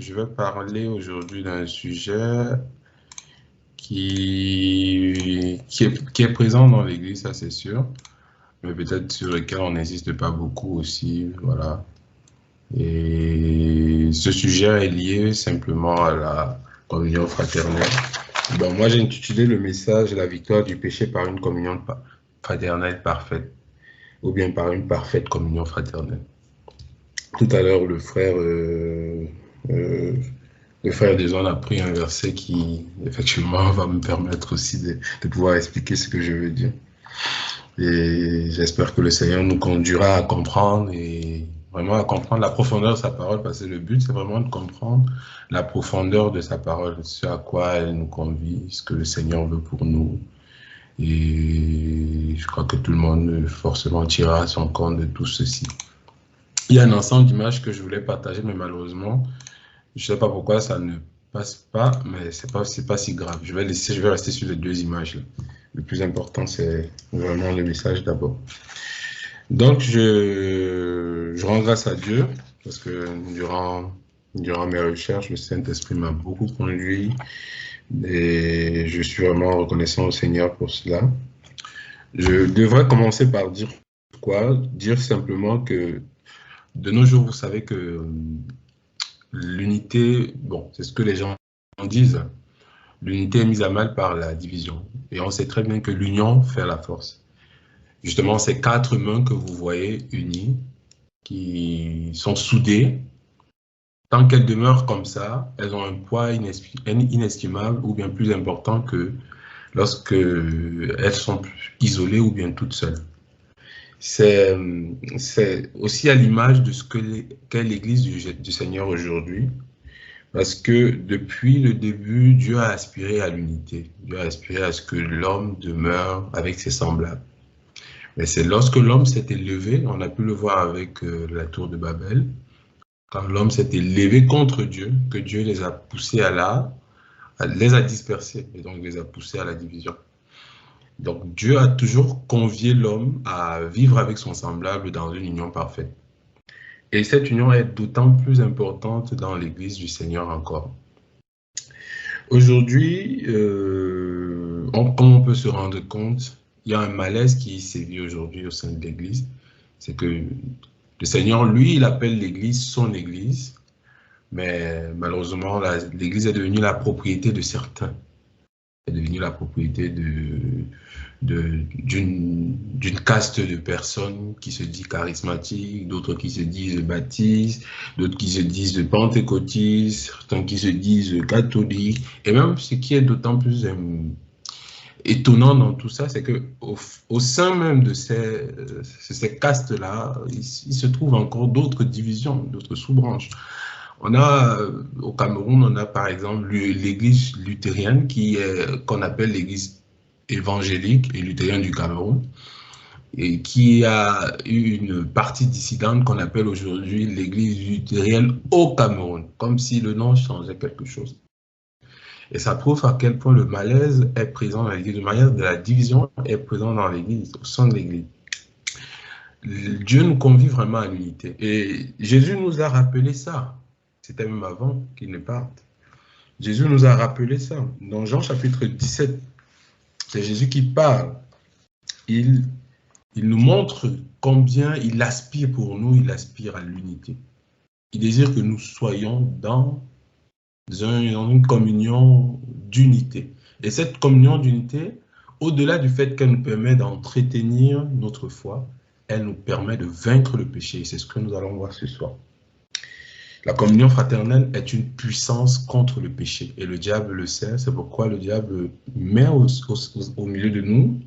je vais parler aujourd'hui d'un sujet qui est présent dans l'Église, ça c'est sûr, mais peut-être sur lequel on n'insiste pas beaucoup aussi, voilà. Et ce sujet est lié simplement à la communion fraternelle. Donc moi j'ai intitulé le message « La victoire du péché par une communion fraternelle parfaite » ou bien par une parfaite communion fraternelle. Tout à l'heure, euh, le frère Deson a pris un verset qui, effectivement, va me permettre aussi de pouvoir expliquer ce que je veux dire. Et j'espère que le Seigneur nous conduira à comprendre et vraiment à comprendre la profondeur de sa parole, parce que le but, c'est vraiment de comprendre la profondeur de sa parole, ce à quoi elle nous convie, ce que le Seigneur veut pour nous. Et je crois que tout le monde forcément tirera son compte de tout ceci. Il y a un ensemble d'images que je voulais partager, mais malheureusement, je ne sais pas pourquoi ça ne passe pas, mais c'est pas si grave. Je vais rester sur les deux images là. Le plus important, c'est vraiment le message d'abord. Donc, je rends grâce à Dieu parce que durant mes recherches, le Saint-Esprit m'a beaucoup conduit et je suis vraiment reconnaissant au Seigneur pour cela. Je devrais commencer par dire quoi? Dire simplement que de nos jours, vous savez que l'unité, bon, c'est ce que les gens disent, l'unité est mise à mal par la division. Et on sait très bien que l'union fait la force. Justement, ces quatre mains que vous voyez unies, qui sont soudées, tant qu'elles demeurent comme ça, elles ont un poids inestimable ou bien plus important que lorsque elles sont isolées ou bien toutes seules. C'est aussi à l'image de ce qu'est l'Église du Seigneur aujourd'hui. Parce que depuis le début, Dieu a aspiré à l'unité. Dieu a aspiré à ce que l'homme demeure avec ses semblables. Mais c'est lorsque l'homme s'est élevé, on a pu le voir avec la tour de Babel, quand l'homme s'est élevé contre Dieu, que Dieu les a poussés les a dispersés, et donc les a poussés à la division. Donc Dieu a toujours convié l'homme à vivre avec son semblable dans une union parfaite. Et cette union est d'autant plus importante dans l'Église du Seigneur encore. Aujourd'hui, comme on peut se rendre compte, il y a un malaise qui sévit aujourd'hui au sein de l'Église. C'est que le Seigneur, lui, il appelle l'Église son Église, mais malheureusement, l'Église est devenue la propriété de certains. Elle est devenue la propriété d'une caste de personnes qui se dit charismatiques, d'autres qui se disent baptistes, d'autres qui se disent pentecôtistes, certains qui se disent catholiques. Et même ce qui est d'autant plus étonnant dans tout ça, c'est qu'au sein même de ces castes-là, il se trouve encore d'autres divisions, d'autres sous-branches. Au Cameroun, on a par exemple l'église luthérienne qu'on appelle l'église évangélique et luthérienne du Cameroun, et qui a eu une partie dissidente qu'on appelle aujourd'hui l'église luthérienne au Cameroun, comme si le nom changeait quelque chose. Et ça prouve à quel point le malaise est présent dans l'église, le malaise de la division est présent dans l'église, au sein de l'église. Dieu nous convie vraiment à l'unité. Et Jésus nous a rappelé ça. C'était même avant qu'il ne parte. Jésus nous a rappelé ça. Dans Jean chapitre 17, c'est Jésus qui parle. Il nous montre combien il aspire pour nous, il aspire à l'unité. Il désire que nous soyons dans une communion d'unité. Et cette communion d'unité, au-delà du fait qu'elle nous permet d'entretenir notre foi, elle nous permet de vaincre le péché. C'est ce que nous allons voir ce soir. La communion fraternelle est une puissance contre le péché. Et le diable le sait, c'est pourquoi le diable met au milieu de nous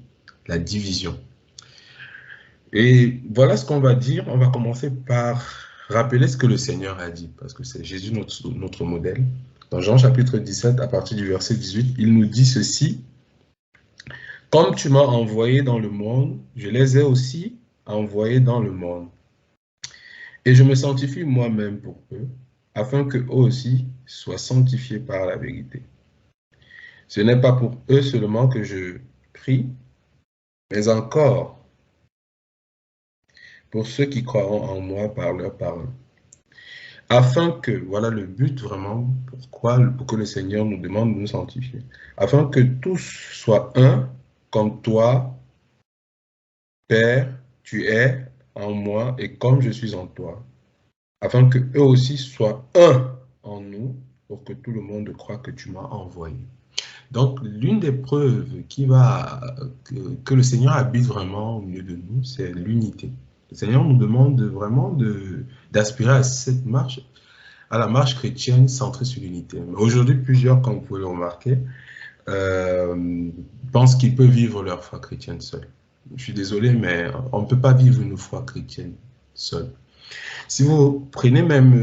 la division. Et voilà ce qu'on va dire. On va commencer par rappeler ce que le Seigneur a dit, parce que c'est Jésus notre modèle. Dans Jean chapitre 17, à partir du verset 18, il nous dit ceci. « Comme tu m'as envoyé dans le monde, je les ai aussi envoyés dans le monde. Et je me sanctifie moi-même pour eux, afin qu'eux aussi soient sanctifiés par la vérité. Ce n'est pas pour eux seulement que je prie, mais encore pour ceux qui croiront en moi par leur parole, Afin que, voilà le but vraiment, pour que le Seigneur nous demande de nous sanctifier, afin que tous soient un, comme toi, Père, tu es en moi et comme je suis en toi, afin que eux aussi soient un en nous, pour que tout le monde croie que tu m'as envoyé. Donc, l'une des preuves que le Seigneur habite vraiment au milieu de nous, c'est l'unité. Le Seigneur nous demande vraiment d'aspirer à cette marche, à la marche chrétienne centrée sur l'unité. Aujourd'hui, plusieurs, comme vous pouvez le remarquer, pensent qu'ils peuvent vivre leur foi chrétienne seuls. Je suis désolé, mais on ne peut pas vivre une foi chrétienne seul. Si vous prenez même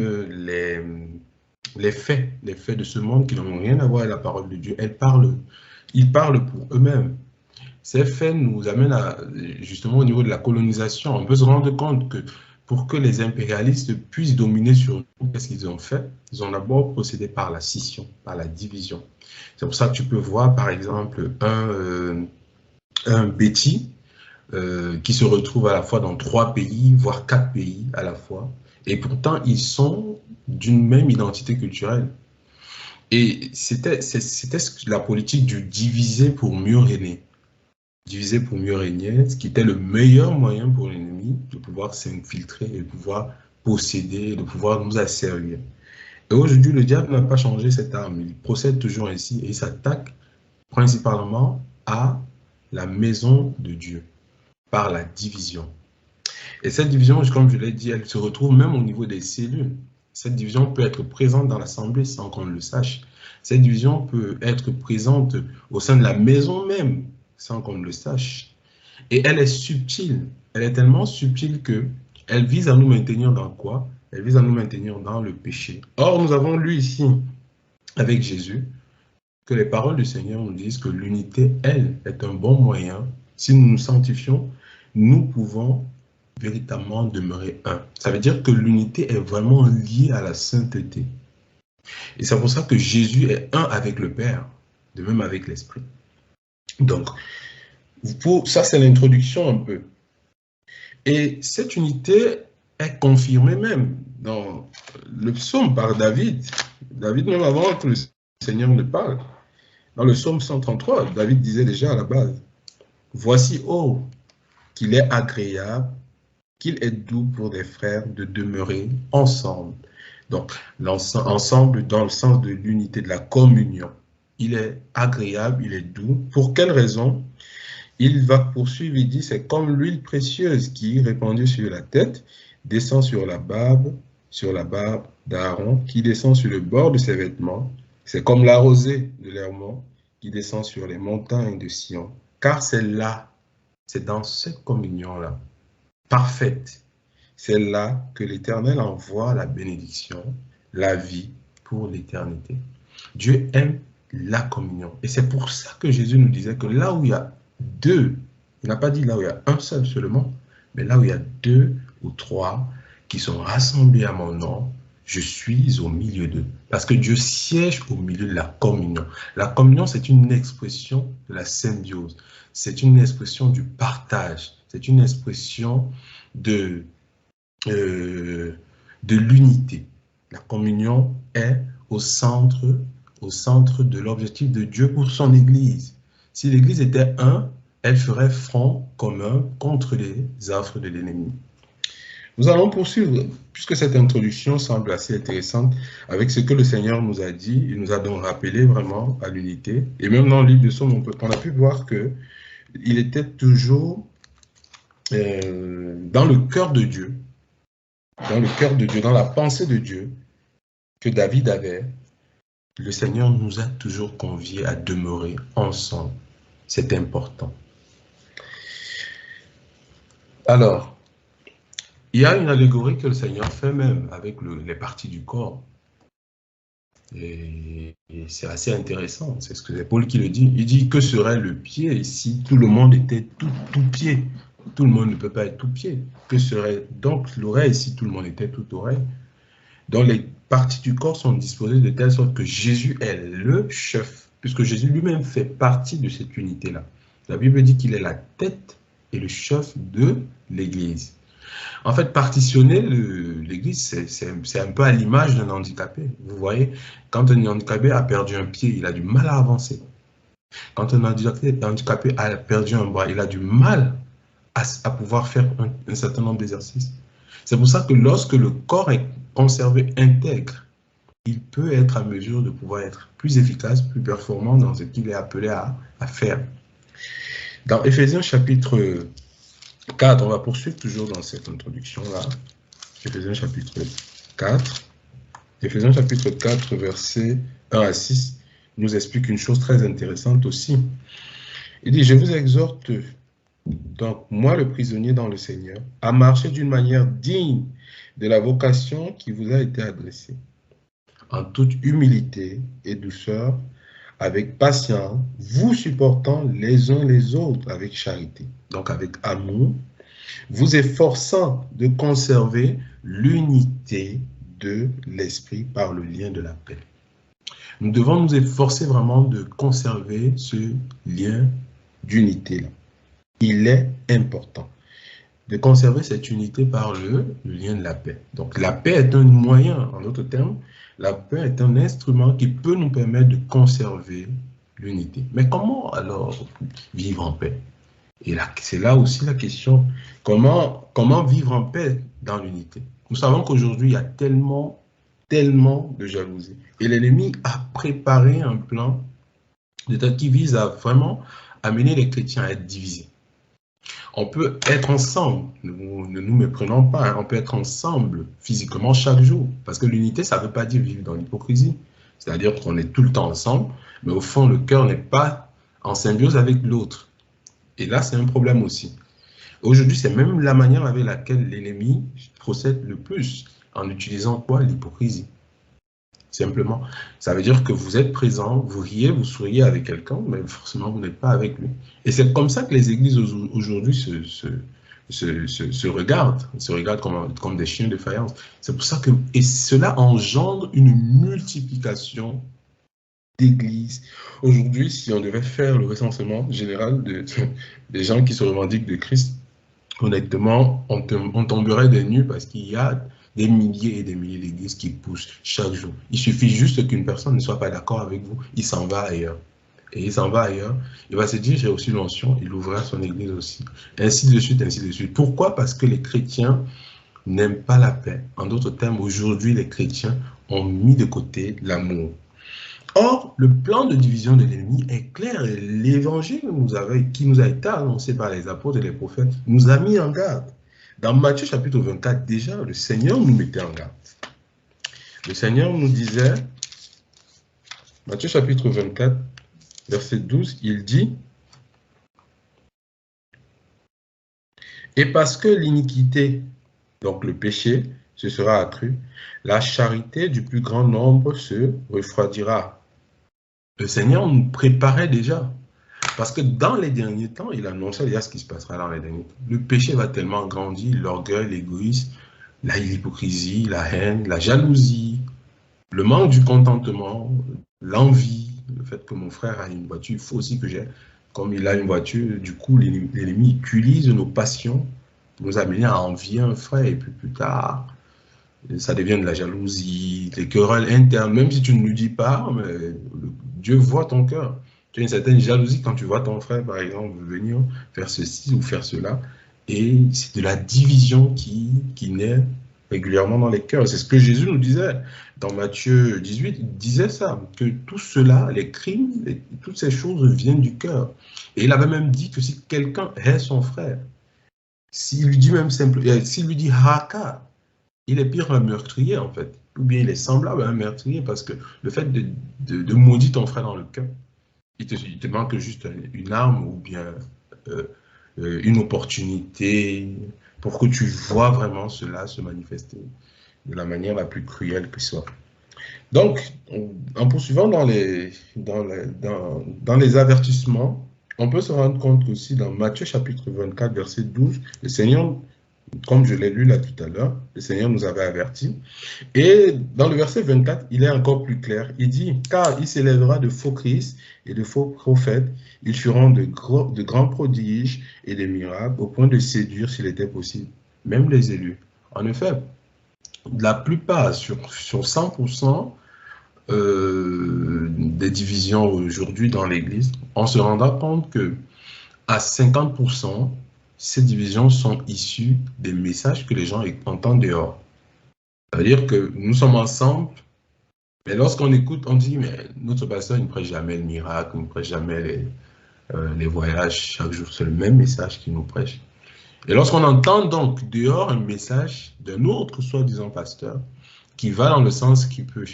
les faits de ce monde qui n'ont rien à voir avec la parole de Dieu, ils parlent pour eux-mêmes. Ces faits nous amènent à, justement au niveau de la colonisation, on peut se rendre compte que pour que les impérialistes puissent dominer sur nous, qu'est-ce qu'ils ont fait? Ils ont d'abord procédé par la scission, par la division. C'est pour ça que tu peux voir, par exemple, un Betty qui se retrouve à la fois dans 3 pays, voire 4 pays à la fois. Et pourtant, ils sont d'une même identité culturelle. Et c'était la politique du diviser pour mieux régner. Diviser pour mieux régner, ce qui était le meilleur moyen pour l'ennemi de pouvoir s'infiltrer et de pouvoir posséder, de pouvoir nous asservir. Et aujourd'hui, le diable n'a pas changé cette arme. Il procède toujours ainsi et il s'attaque principalement à la maison de Dieu par la division. Et cette division, comme je l'ai dit, elle se retrouve même au niveau des cellules. Cette division peut être présente dans l'assemblée sans qu'on le sache. Cette division peut être présente au sein de la maison même sans qu'on le sache. Et elle est subtile. Elle est tellement subtile que elle vise à nous maintenir dans quoi? Elle vise à nous maintenir dans le péché. Or, nous avons lu ici, avec Jésus, que les paroles du Seigneur nous disent que l'unité, elle, est un bon moyen. Si nous nous sanctifions, nous pouvons véritablement demeurer un. Ça veut dire que l'unité est vraiment liée à la sainteté. Et c'est pour ça que Jésus est un avec le Père, de même avec l'Esprit. Donc, ça c'est l'introduction un peu. Et cette unité est confirmée même dans le psaume par David. David, même avant que le Seigneur ne parle, dans le psaume 133, David disait déjà à la base, « Voici, oh, qu'il est agréable, qu'il est doux pour des frères de demeurer ensemble. » Donc, ensemble dans le sens de l'unité, de la communion. Il est agréable, il est doux. Pour quelle raison? Il va poursuivre, il dit, c'est comme l'huile précieuse qui, répandue sur la tête, descend sur la barbe d'Aaron, qui descend sur le bord de ses vêtements. C'est comme la rosée de l'Hermon qui descend sur les montagnes de Sion. Car c'est là, c'est dans cette communion-là, parfaite, c'est là que l'Éternel envoie la bénédiction, la vie pour l'éternité. Dieu aime la communion. Et c'est pour ça que Jésus nous disait que là où il y a deux, il n'a pas dit là où il y a un seul seulement, mais là où il y a 2 ou 3 qui sont rassemblés à mon nom, je suis au milieu d'eux. Parce que Dieu siège au milieu de la communion. La communion, c'est une expression de la symbiose. C'est une expression du partage. C'est une expression de l'unité. La communion est au centre de l'objectif de Dieu pour son Église. Si l'Église était un, elle ferait front commun contre les affres de l'ennemi. Nous allons poursuivre, puisque cette introduction semble assez intéressante, avec ce que le Seigneur nous a dit. Il nous a donc rappelé vraiment à l'unité. Et même dans le livre de Psaumes, on a pu voir qu'il était toujours dans le cœur de Dieu, dans la pensée de Dieu que David avait. Le Seigneur nous a toujours conviés à demeurer ensemble. C'est important. Alors, il y a une allégorie que le Seigneur fait même avec les parties du corps. Et c'est assez intéressant. C'est ce que c'est Paul qui le dit. Il dit, que serait le pied si tout le monde était tout pied? Tout le monde ne peut pas être tout pied. Que serait donc l'oreille si tout le monde était toute oreille? Donc les parties du corps sont disposées de telle sorte que Jésus est le chef, puisque Jésus lui-même fait partie de cette unité-là. La Bible dit qu'il est la tête et le chef de l'Église. En fait, partitionner l'Église, c'est un peu à l'image d'un handicapé. Vous voyez, quand un handicapé a perdu un pied, il a du mal à avancer. Quand un handicapé a perdu un bras, il a du mal à pouvoir faire un certain nombre d'exercices. C'est pour ça que lorsque le corps est conservé intègre, il peut être à mesure de pouvoir être plus efficace, plus performant dans ce qu'il est appelé à faire. Dans Éphésiens chapitre 4, on va poursuivre toujours dans cette introduction-là. Éphésiens chapitre 4. Éphésiens chapitre 4, versets 1 à 6, nous explique une chose très intéressante aussi. Il dit, je vous exhorte, donc moi le prisonnier dans le Seigneur, à marcher d'une manière digne de la vocation qui vous a été adressée, en toute humilité et douceur, avec patience, vous supportant les uns les autres avec charité, donc avec amour, vous efforçant de conserver l'unité de l'esprit par le lien de la paix. Nous devons nous efforcer vraiment de conserver ce lien d'unité-là. Il est important de conserver cette unité par le lien de la paix. Donc la paix est un moyen, en d'autres termes, la paix est un instrument qui peut nous permettre de conserver l'unité. Mais comment alors vivre en paix? Et c'est là aussi la question, comment vivre en paix dans l'unité? Nous savons qu'aujourd'hui, il y a tellement de jalousie. Et l'ennemi a préparé un plan qui vise à vraiment amener les chrétiens à être divisés. On peut être ensemble, ne nous méprenons pas, hein, on peut être ensemble physiquement chaque jour. Parce que l'unité, ça ne veut pas dire vivre dans l'hypocrisie. C'est-à-dire qu'on est tout le temps ensemble, mais au fond, le cœur n'est pas en symbiose avec l'autre. Et là, c'est un problème aussi. Aujourd'hui, c'est même la manière avec laquelle l'ennemi procède le plus, en utilisant quoi? L'hypocrisie. Simplement. Ça veut dire que vous êtes présent, vous riez, vous souriez avec quelqu'un, mais forcément, vous n'êtes pas avec lui. Et c'est comme ça que les églises aujourd'hui se regardent comme des chiens de faïence. C'est pour ça que, et cela engendre une multiplication d'églises. Aujourd'hui, si on devait faire le recensement général des gens qui se revendiquent de Christ, honnêtement, on tomberait des nues parce qu'il y a des milliers et des milliers d'églises qui poussent chaque jour. Il suffit juste qu'une personne ne soit pas d'accord avec vous, il s'en va ailleurs. Et il s'en va ailleurs, il va se dire, j'ai aussi l'onction, il ouvrira son église aussi. Ainsi de suite, ainsi de suite. Pourquoi? Parce que les chrétiens n'aiment pas la paix. En d'autres termes, aujourd'hui, les chrétiens ont mis de côté l'amour. Or, le plan de division de l'ennemi est clair et l'évangile qui nous a été annoncé par les apôtres et les prophètes nous a mis en garde. Dans Matthieu chapitre 24, déjà, le Seigneur nous mettait en garde. Le Seigneur nous disait, Matthieu chapitre 24, verset 12, il dit, « Et parce que l'iniquité, donc le péché, se sera accru, la charité du plus grand nombre se refroidira. » Le Seigneur nous préparait déjà. Parce que dans les derniers temps, il annonçait déjà ce qui se passera dans les derniers temps. Le péché va tellement grandir, l'orgueil, l'égoïsme, l'hypocrisie, la haine, la jalousie, le manque du contentement, l'envie, le fait que mon frère a une voiture, il faut aussi que j'ai. Comme il a une voiture, du coup, l'ennemi utilise nos passions pour nous amener à envier un frère. Et puis plus tard, ça devient de la jalousie, des querelles internes, même si tu ne lui dis pas, mais Dieu voit ton cœur. Tu as une certaine jalousie quand tu vois ton frère, par exemple, venir faire ceci ou faire cela. Et c'est de la division qui naît régulièrement dans les cœurs. C'est ce que Jésus nous disait. Dans Matthieu 18, il disait ça, que tout cela, les crimes, toutes ces choses viennent du cœur. Et il avait même dit que si quelqu'un hait son frère, s'il lui dit même simplement, s'il lui dit haka, il est pire qu'un meurtrier en fait. Ou bien il est semblable à un meurtrier parce que le fait de maudire ton frère dans le cœur, il te manque juste une arme ou bien une opportunité pour que tu vois vraiment cela se manifester de la manière la plus cruelle que soit. Donc, en poursuivant dans les avertissements, on peut se rendre compte qu'aussi dans Matthieu chapitre 24, verset 12, le Seigneur, comme je l'ai lu là tout à l'heure, le Seigneur nous avait avertis. Et dans le verset 24, il est encore plus clair. Il dit, « Car il s'élèvera de faux Christ et de faux prophètes. Ils feront de grands prodiges et des miracles au point de séduire, s'il était possible, même les élus. En effet, la plupart, sur 100%, des divisions aujourd'hui dans l'Église, on se rendra compte que à 50%, ces divisions sont issues des messages que les gens entendent dehors. C'est-à-dire que nous sommes ensemble, mais lorsqu'on écoute, on dit, mais notre pasteur ne prêche jamais le miracle, ne prêche jamais les voyages. Chaque jour, c'est le même message qu'il nous prêche. Et lorsqu'on entend donc dehors un message d'un autre soi-disant pasteur qui va dans le sens qui peut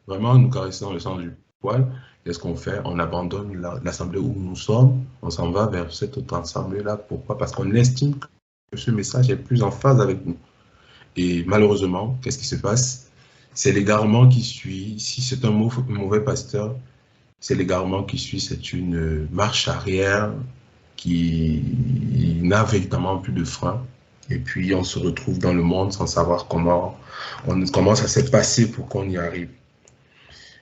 vraiment nous caresser dans le sens du poil, qu'est-ce qu'on fait? On abandonne l'assemblée où nous sommes, on s'en va vers cette autre assemblée-là. Pourquoi? Parce qu'on estime que ce message est plus en phase avec nous. Et malheureusement, qu'est-ce qui se passe? C'est l'égarement qui suit. Si c'est un mauvais pasteur, c'est l'égarement qui suit. C'est une marche arrière qui n'a véritablement plus de frein. Et puis, on se retrouve dans le monde sans savoir comment ça s'est passé pour qu'on y arrive.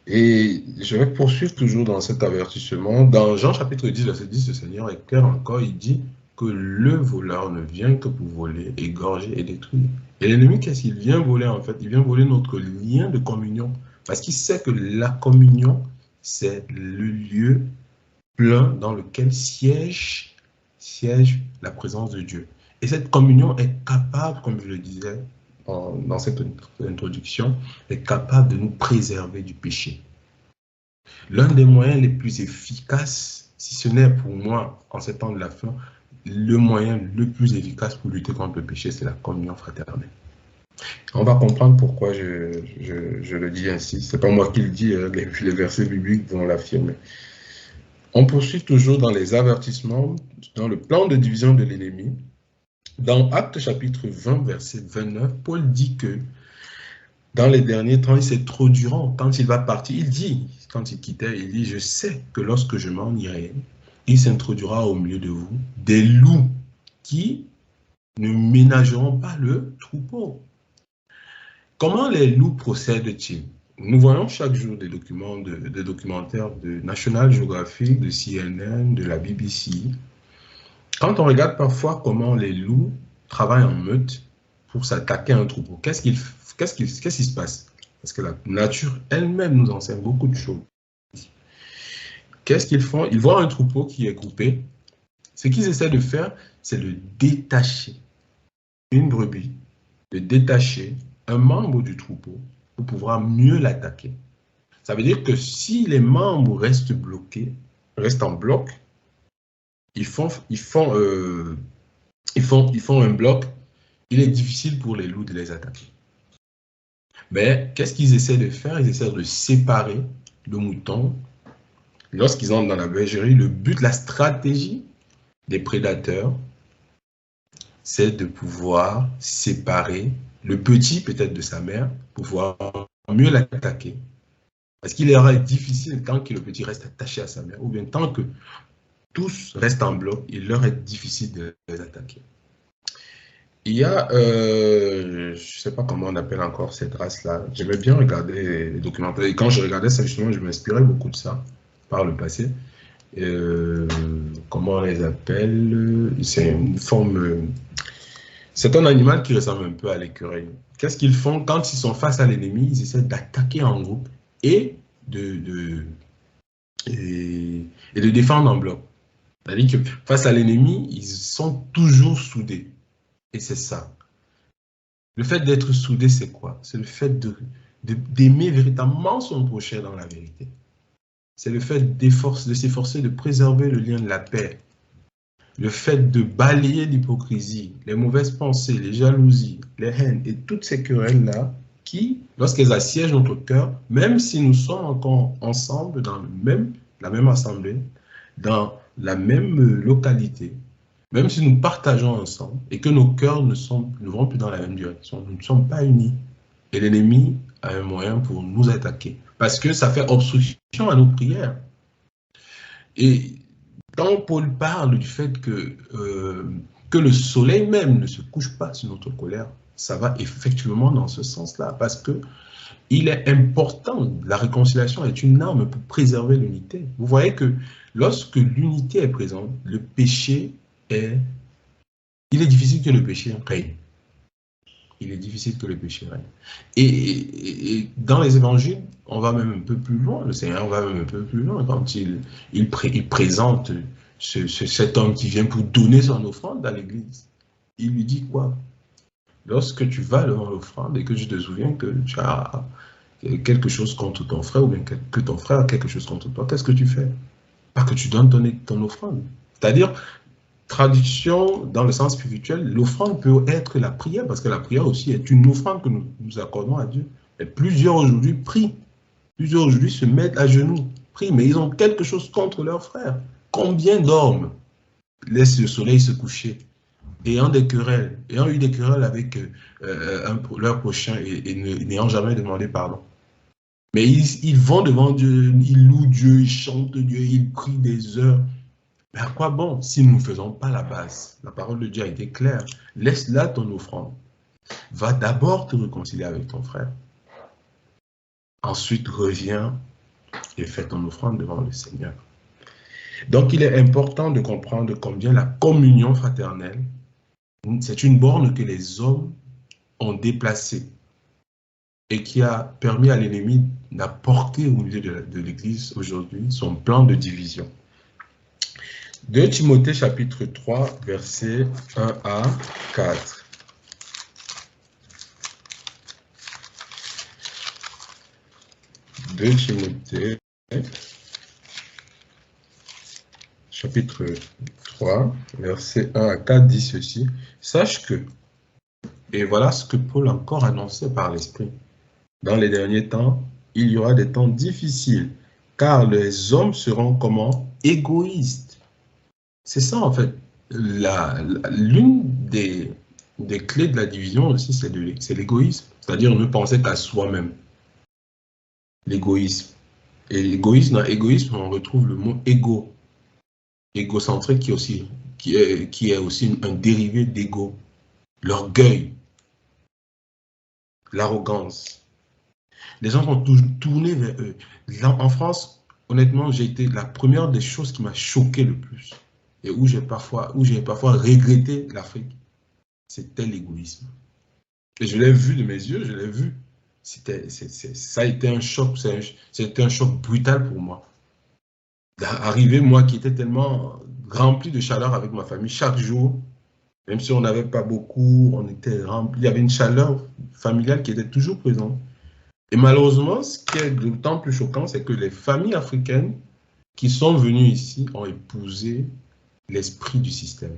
Et je vais poursuivre toujours dans cet avertissement. Dans Jean chapitre 10, verset 10, le Seigneur est clair encore, il dit que le voleur ne vient que pour voler, égorger et détruire. Et l'ennemi, qu'est-ce qu'il vient voler en fait? Il vient voler notre lien de communion. Parce qu'il sait que la communion, c'est le lieu plein dans lequel siège la présence de Dieu. Et cette communion est capable, comme je le disais dans cette introduction, est capable de nous préserver du péché. L'un des moyens les plus efficaces, si ce n'est pour moi, en ces temps de la fin, le moyen le plus efficace pour lutter contre le péché, c'est la communion fraternelle. On va comprendre pourquoi je le dis ainsi. Ce n'est pas moi qui le dis, les versets bibliques vont l'affirmer. On poursuit toujours dans les avertissements, dans le plan de division de l'ennemi. Dans Actes chapitre 20, verset 29, Paul dit que dans les derniers temps, ils s'introduiront. Quand il va partir, il dit, quand il quittait, il dit, je sais que lorsque je m'en irai, il s'introduira au milieu de vous des loups qui ne ménageront pas le troupeau. Comment les loups procèdent-ils? Nous voyons chaque jour des documentaires de National Geographic, de CNN, de la BBC. Quand on regarde parfois comment les loups travaillent en meute pour s'attaquer à un troupeau, qu'est-ce qui se passe? Parce que la nature elle-même nous enseigne beaucoup de choses. Qu'est-ce qu'ils font? Ils voient un troupeau qui est groupé. Ce qu'ils essaient de faire, c'est de détacher une brebis, de détacher un membre du troupeau pour pouvoir mieux l'attaquer. Ça veut dire que si les membres restent bloqués, restent en bloc, ils font un bloc, il est difficile pour les loups de les attaquer. Mais qu'est-ce qu'ils essaient de faire? Ils essaient de séparer le mouton. Lorsqu'ils entrent dans la bergerie, le but, la stratégie des prédateurs, c'est de pouvoir séparer le petit peut-être de sa mère pour pouvoir mieux l'attaquer. Parce qu'il leur est difficile, tant que le petit reste attaché à sa mère, ou bien tant que tous restent en bloc, il leur est difficile de les attaquer. Il y a, je ne sais pas comment on appelle encore cette race-là, j'aimais bien regarder les documentaires, et quand je regardais ça, justement, je m'inspirais beaucoup de ça par le passé. Comment on les appelle? C'est une forme... C'est un animal qui ressemble un peu à l'écureuil. Qu'est-ce qu'ils font quand ils sont face à l'ennemi? Ils essaient d'attaquer en groupe et de défendre en bloc. C'est-à-dire que face à l'ennemi, ils sont toujours soudés. Et c'est ça. Le fait d'être soudé, c'est quoi? C'est le fait d'aimer véritablement son prochain dans la vérité. C'est le fait de s'efforcer de préserver le lien de la paix. Le fait de balayer l'hypocrisie, les mauvaises pensées, les jalousies, les haines et toutes ces querelles-là qui, lorsqu'elles assiègent notre cœur, même si nous sommes encore ensemble dans la même assemblée, dans la même localité, même si nous partageons ensemble et que nos cœurs ne vont plus dans la même direction, nous ne sommes pas unis. Et l'ennemi a un moyen pour nous attaquer parce que ça fait obstruction à nos prières. Et quand Paul parle du fait que le soleil même ne se couche pas sur notre colère, ça va effectivement dans ce sens-là, parce que il est important, la réconciliation est une arme pour préserver l'unité. Vous voyez que lorsque l'unité est présente, il est difficile que le péché règne. il est difficile que le péché règne. Et dans les évangiles, on va même un peu plus loin. Le Seigneur va même un peu plus loin quand il présente cet homme qui vient pour donner son offrande à l'église. Il lui dit quoi? Lorsque tu vas devant l'offrande et que tu te souviens que tu as quelque chose contre ton frère ou bien que ton frère a quelque chose contre toi, qu'est-ce que tu fais? Pas que tu donnes ton offrande. C'est-à-dire, traduction dans le sens spirituel, l'offrande peut être la prière, parce que la prière aussi est une offrande que nous accordons à Dieu. Et plusieurs aujourd'hui prient, plusieurs aujourd'hui se mettent à genoux, prient, mais ils ont quelque chose contre leurs frères. Combien dorment, laissent le soleil se coucher, ayant eu des querelles avec leur prochain et n'ayant jamais demandé pardon. Mais ils vont devant Dieu, ils louent Dieu, ils chantent Dieu, ils prient des heures. Mais à quoi bon si nous ne faisons pas la base? La parole de Dieu a été claire. Laisse là ton offrande. Va d'abord te réconcilier avec ton frère. Ensuite, reviens et fais ton offrande devant le Seigneur. Donc, il est important de comprendre combien la communion fraternelle, c'est une borne que les hommes ont déplacée et qui a permis à l'ennemi d'apporter au milieu de l'Église aujourd'hui son plan de division. 2 Timothée chapitre 3, versets 1 à 4. « 2 Timothée chapitre 3, versets 1 à 4 dit ceci. « Sache que, et voilà ce que Paul a encore annoncé par l'Esprit, dans les derniers temps, il y aura des temps difficiles, car les hommes seront comment? Égoïstes. » C'est ça, en fait. L'une des clés de la division aussi, c'est l'égoïsme. C'est-à-dire ne penser qu'à soi-même. L'égoïsme. Et l'égoïsme, dans égoïsme, on retrouve le mot égo. Égocentrique qui est aussi un dérivé d'ego. L'orgueil. L'arrogance. Les gens sont tournés vers eux. En France, honnêtement, j'ai été la première des choses qui m'a choqué le plus. Et où j'ai parfois regretté l'Afrique, c'était l'égoïsme. Et je l'ai vu de mes yeux, je l'ai vu. Ça a été un choc, c'était un choc brutal pour moi. D'arriver, moi qui étais tellement rempli de chaleur avec ma famille, chaque jour, même si on n'avait pas beaucoup, on était rempli, il y avait une chaleur familiale qui était toujours présente. Et malheureusement, ce qui est d'autant plus choquant, c'est que les familles africaines qui sont venues ici ont épousé l'esprit du système.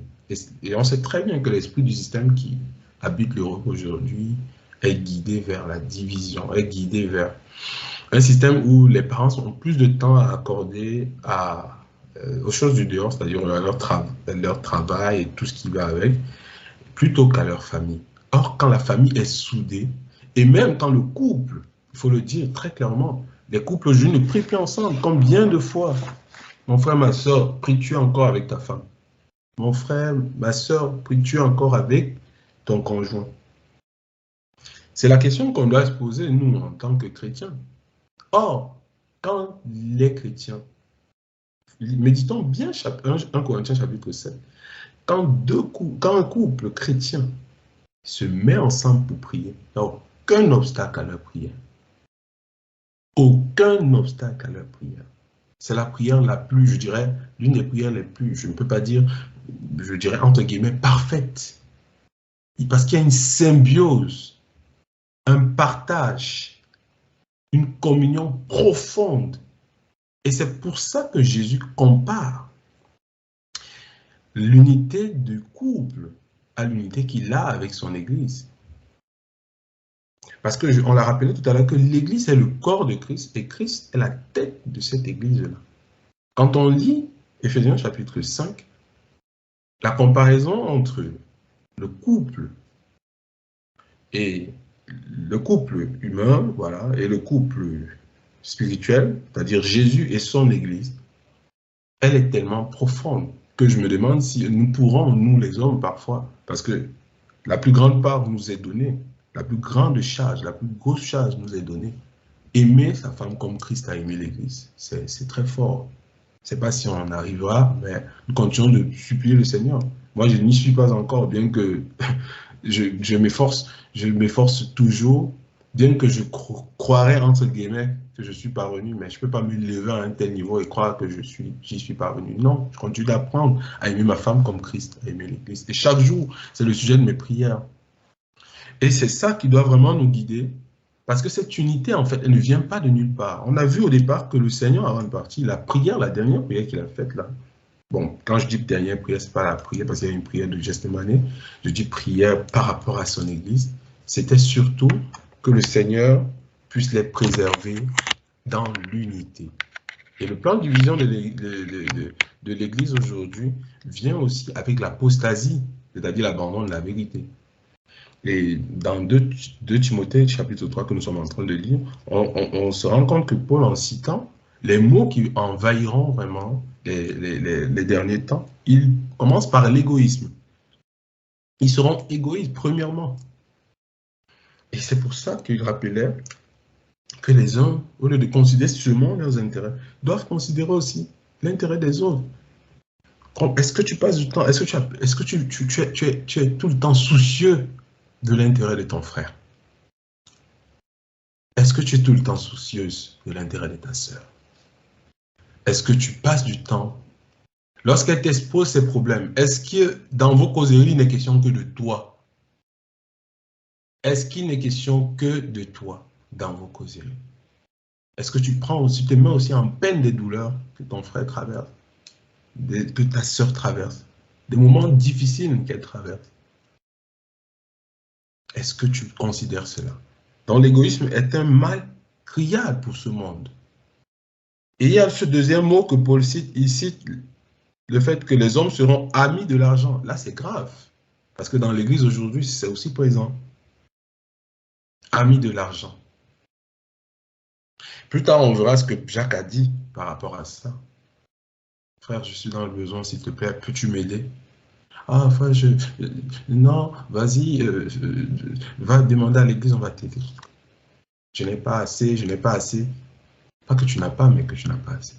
Et on sait très bien que l'esprit du système qui habite l'Europe aujourd'hui est guidé vers la division, est guidé vers un système où les parents ont plus de temps à accorder aux choses du dehors, c'est-à-dire leur travail et tout ce qui va avec, plutôt qu'à leur famille. Or, quand la famille est soudée, et même quand le couple, il faut le dire très clairement, les couples aujourd'hui ne prient plus ensemble. Combien de fois mon frère, ma soeur, pries-tu encore avec ta femme? Mon frère, ma soeur, pries-tu encore avec ton conjoint? C'est la question qu'on doit se poser, nous, en tant que chrétiens. Or, quand les chrétiens, méditons bien 1 Corinthiens chapitre 7, quand un couple chrétien se met ensemble pour prier, il n'y a aucun obstacle à leur prière. Aucun obstacle à leur prière. C'est la prière la plus, je dirais, l'une des prières les plus, je ne peux pas dire, je dirais entre guillemets, parfaite. Parce qu'il y a une symbiose, un partage, une communion profonde. Et c'est pour ça que Jésus compare l'unité du couple à l'unité qu'il a avec son Église. Parce qu'on l'a rappelé tout à l'heure que l'Église est le corps de Christ et Christ est la tête de cette Église-là. Quand on lit Éphésiens chapitre 5, la comparaison entre le couple et le couple humain, voilà, et le couple spirituel, c'est-à-dire Jésus et son Église, elle est tellement profonde que je me demande si nous pourrons, nous les hommes parfois, parce que la plus grande part nous est donnée, la plus grande charge, la plus grosse charge nous est donnée, aimer sa femme comme Christ a aimé l'Église. C'est très fort. Je ne sais pas si on en arrivera, mais nous continuons de supplier le Seigneur. Moi, je n'y suis pas encore, bien que je m'efforce toujours, bien que je croirais, entre guillemets, que je suis parvenu, mais je ne peux pas me lever à un tel niveau et croire que j'y suis parvenu. Non, je continue d'apprendre à aimer ma femme comme Christ, à aimer l'Église. Et chaque jour, c'est le sujet de mes prières. Et c'est ça qui doit vraiment nous guider, parce que cette unité, en fait, elle ne vient pas de nulle part. On a vu au départ que le Seigneur, avant de partir, la prière, la dernière prière qu'il a faite là, bon, quand je dis dernière prière, ce n'est pas la prière parce qu'il y a une prière de Gethsémani, je dis prière par rapport à son Église, c'était surtout que le Seigneur puisse les préserver dans l'unité. Et le plan de division de l'Église aujourd'hui vient aussi avec l'apostasie, c'est-à-dire l'abandon de la vérité. Et dans 2 Timothée, chapitre 3, que nous sommes en train de lire, on se rend compte que Paul, en citant les mots qui envahiront vraiment les derniers temps, ils commencent par l'égoïsme. Ils seront égoïstes, premièrement. Et c'est pour ça qu'il rappelait que les hommes, au lieu de considérer seulement leurs intérêts, doivent considérer aussi l'intérêt des autres. Est-ce que tu passes du temps, est-ce que tu es tout le temps soucieux de l'intérêt de ton frère? Est-ce que tu es tout le temps soucieuse de l'intérêt de ta sœur? Est-ce que tu passes du temps, lorsqu'elle t'expose ses problèmes, est-ce que dans vos causeries, il n'est question que de toi? Est-ce qu'il n'est question que de toi dans vos causeries? Est-ce que tu te mets aussi en peine des douleurs que ton frère traverse, que ta sœur traverse, des moments difficiles qu'elle traverse? Est-ce que tu considères cela? Donc l'égoïsme est un mal criard pour ce monde. Et il y a ce deuxième mot que Paul cite, il cite le fait que les hommes seront amis de l'argent. Là, c'est grave, parce que dans l'Église aujourd'hui, c'est aussi présent. Amis de l'argent. Plus tard, on verra ce que Jacques a dit par rapport à ça. Frère, je suis dans le besoin, s'il te plaît, peux-tu m'aider? Ah, frère, non, vas-y, va demander à l'église, on va t'aider. Je n'ai pas assez, je n'ai pas assez. Pas que tu n'as pas, mais que tu n'as pas assez.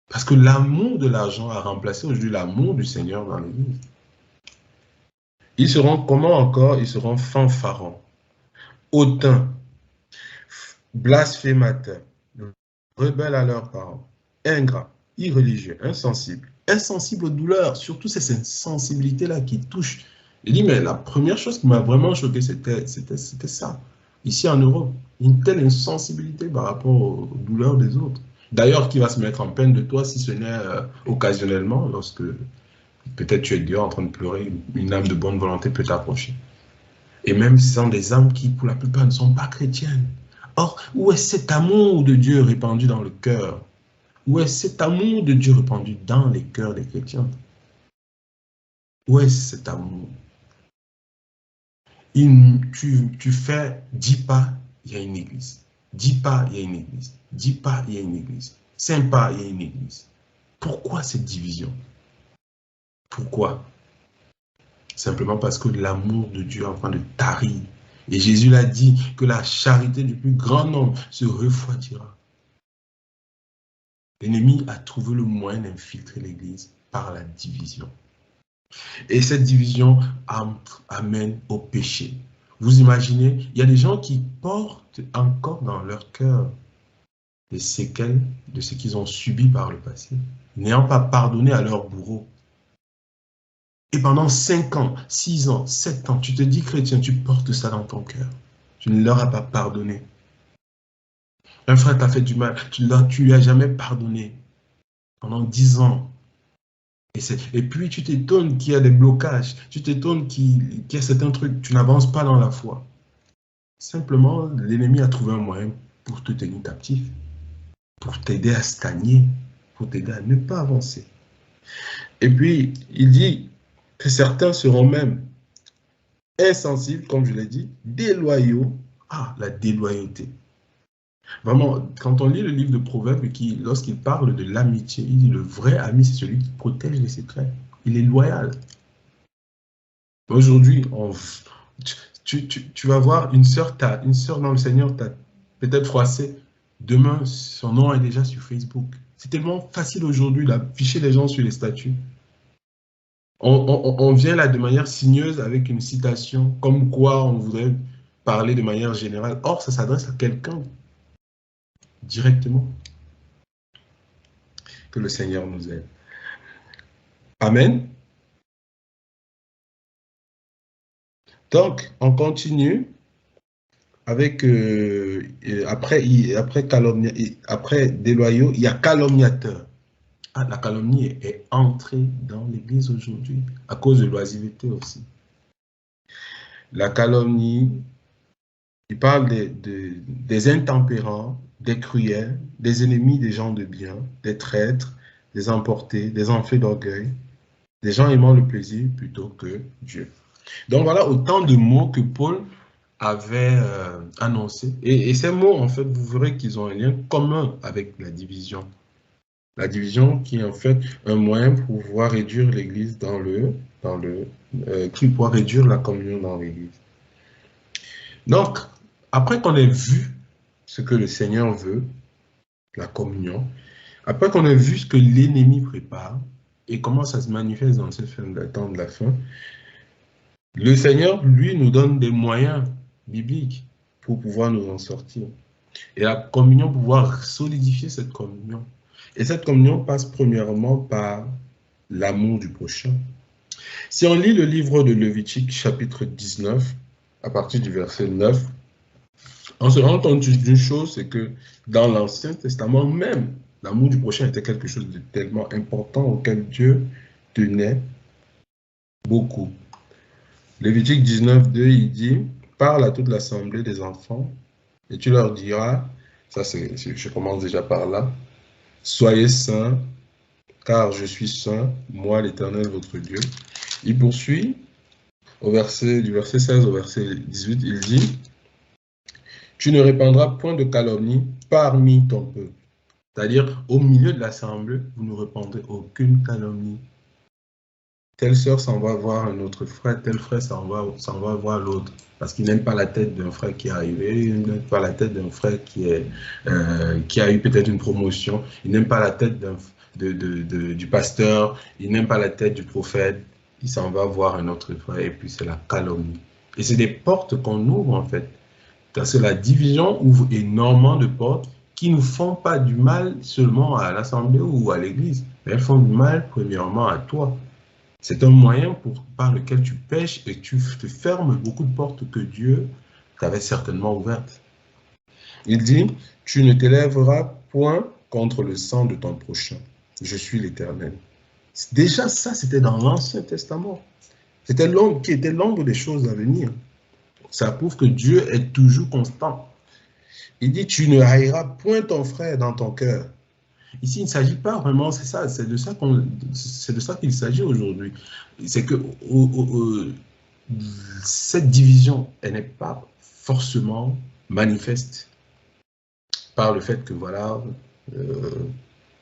Parce que l'amour de l'argent a remplacé aujourd'hui l'amour du Seigneur dans l'église. Ils seront comment encore? Ils seront fanfarons, hautains, blasphémateurs, rebelles à leurs parents, ingrats, irreligieux, insensibles aux douleurs, surtout ces sensibilités-là qui touchent. Je dis, mais la première chose qui m'a vraiment choqué, c'était ça. Ici en Europe, une telle insensibilité par rapport aux douleurs des autres. D'ailleurs, qui va se mettre en peine de toi si ce n'est occasionnellement, lorsque peut-être tu es dehors en train de pleurer, une âme de bonne volonté peut t'approcher. Et même ce sont des âmes qui, pour la plupart, ne sont pas chrétiennes. Or, où est cet amour de Dieu répandu dans le cœur? Où est cet amour de Dieu répandu dans les cœurs des chrétiens? Où est cet amour? Tu fais 10 pas, il y a une église. 10 pas, il y a une église. 10 pas, il y a une église. 5 pas, il y a une église. Pourquoi cette division? Pourquoi? Simplement parce que l'amour de Dieu est en train de tarir. Et Jésus l'a dit, que la charité du plus grand nombre se refroidira. L'ennemi a trouvé le moyen d'infiltrer l'Église par la division. Et cette division amène au péché. Vous imaginez, il y a des gens qui portent encore dans leur cœur les séquelles de ce qu'ils ont subi par le passé, n'ayant pas pardonné à leur bourreau. Et pendant 5 ans, 6 ans, 7 ans, tu te dis chrétien, tu portes ça dans ton cœur. Tu ne leur as pas pardonné. Un frère t'a fait du mal, tu ne lui as jamais pardonné pendant 10 ans. Et puis tu t'étonnes qu'il y a des blocages, tu t'étonnes qu'il y a certains trucs, tu n'avances pas dans la foi. Simplement, l'ennemi a trouvé un moyen pour te tenir captif, pour t'aider à stagner, pour t'aider à ne pas avancer. Et puis, il dit que certains seront même insensibles, comme je l'ai dit, déloyaux. Ah, la déloyauté. Vraiment, quand on lit le livre de Proverbes, lorsqu'il parle de l'amitié, il dit le vrai ami, c'est celui qui protège les secrets. Il est loyal. Aujourd'hui, tu vas voir une sœur dans le Seigneur t'a peut-être froissé. Demain, son nom est déjà sur Facebook. C'est tellement facile aujourd'hui d'afficher les gens sur les statuts. On vient là de manière signeuse avec une citation, comme quoi on voudrait parler de manière générale. Or, ça s'adresse à quelqu'un directement. Que le Seigneur nous aide. Amen. Donc, on continue avec, après déloyaux, il y a calomniateur. Ah, la calomnie est entrée dans l'Église aujourd'hui, à cause de l'oisiveté aussi. La calomnie, il parle des intempérants, des cruels, des ennemis des gens de bien, des traîtres, des emportés, des enflés d'orgueil, des gens aimant le plaisir plutôt que Dieu. Donc voilà autant de mots que Paul avait annoncés. Et ces mots, en fait, vous verrez qu'ils ont un lien commun avec la division. La division qui est en fait un moyen pour pouvoir réduire l'Église qui pourra réduire la communion dans l'Église. Donc, après qu'on ait vu ce que le Seigneur veut, la communion, après qu'on ait vu ce que l'ennemi prépare et comment ça se manifeste dans cette fin de temps de la fin, le Seigneur, lui, nous donne des moyens bibliques pour pouvoir nous en sortir. Et la communion, pouvoir solidifier cette communion. Et cette communion passe premièrement par l'amour du prochain. Si on lit le livre de Lévitique, chapitre 19, à partir du verset 9, on se rend compte d'une chose, c'est que dans l'Ancien Testament même, l'amour du prochain était quelque chose de tellement important auquel Dieu tenait beaucoup. Lévitique 19, 2, il dit, « Parle à toute l'assemblée des enfants, et tu leur diras, ça c'est, je commence déjà par là, soyez saints, car je suis saint, moi l'Éternel votre Dieu. » Il poursuit, du verset 16 au verset 18, il dit, « Tu ne répandras point de calomnie parmi ton peuple. » C'est-à-dire, au milieu de l'assemblée, vous ne répandrez aucune calomnie. Telle sœur s'en va voir un autre frère, tel frère s'en va voir l'autre. Parce qu'il n'aime pas la tête d'un frère qui est arrivé, il n'aime pas la tête d'un frère qui a eu peut-être une promotion, il n'aime pas la tête du pasteur, il n'aime pas la tête du prophète, il s'en va voir un autre frère et puis c'est la calomnie. Et c'est des portes qu'on ouvre en fait. Parce que la division ouvre énormément de portes qui ne font pas du mal seulement à l'assemblée ou à l'église, mais elles font du mal premièrement à toi. C'est un moyen par lequel tu pêches et tu te fermes beaucoup de portes que Dieu t'avait certainement ouvertes. Il dit, tu ne t'élèveras point contre le sang de ton prochain. Je suis l'Éternel. Déjà ça, c'était dans l'Ancien Testament. C'était qui était l'ombre des choses à venir. Ça prouve que Dieu est toujours constant. Il dit, tu ne haïras point ton frère dans ton cœur. Ici, il ne s'agit pas vraiment, c'est de ça qu'il s'agit aujourd'hui. C'est que cette division, elle n'est pas forcément manifeste par le fait que voilà,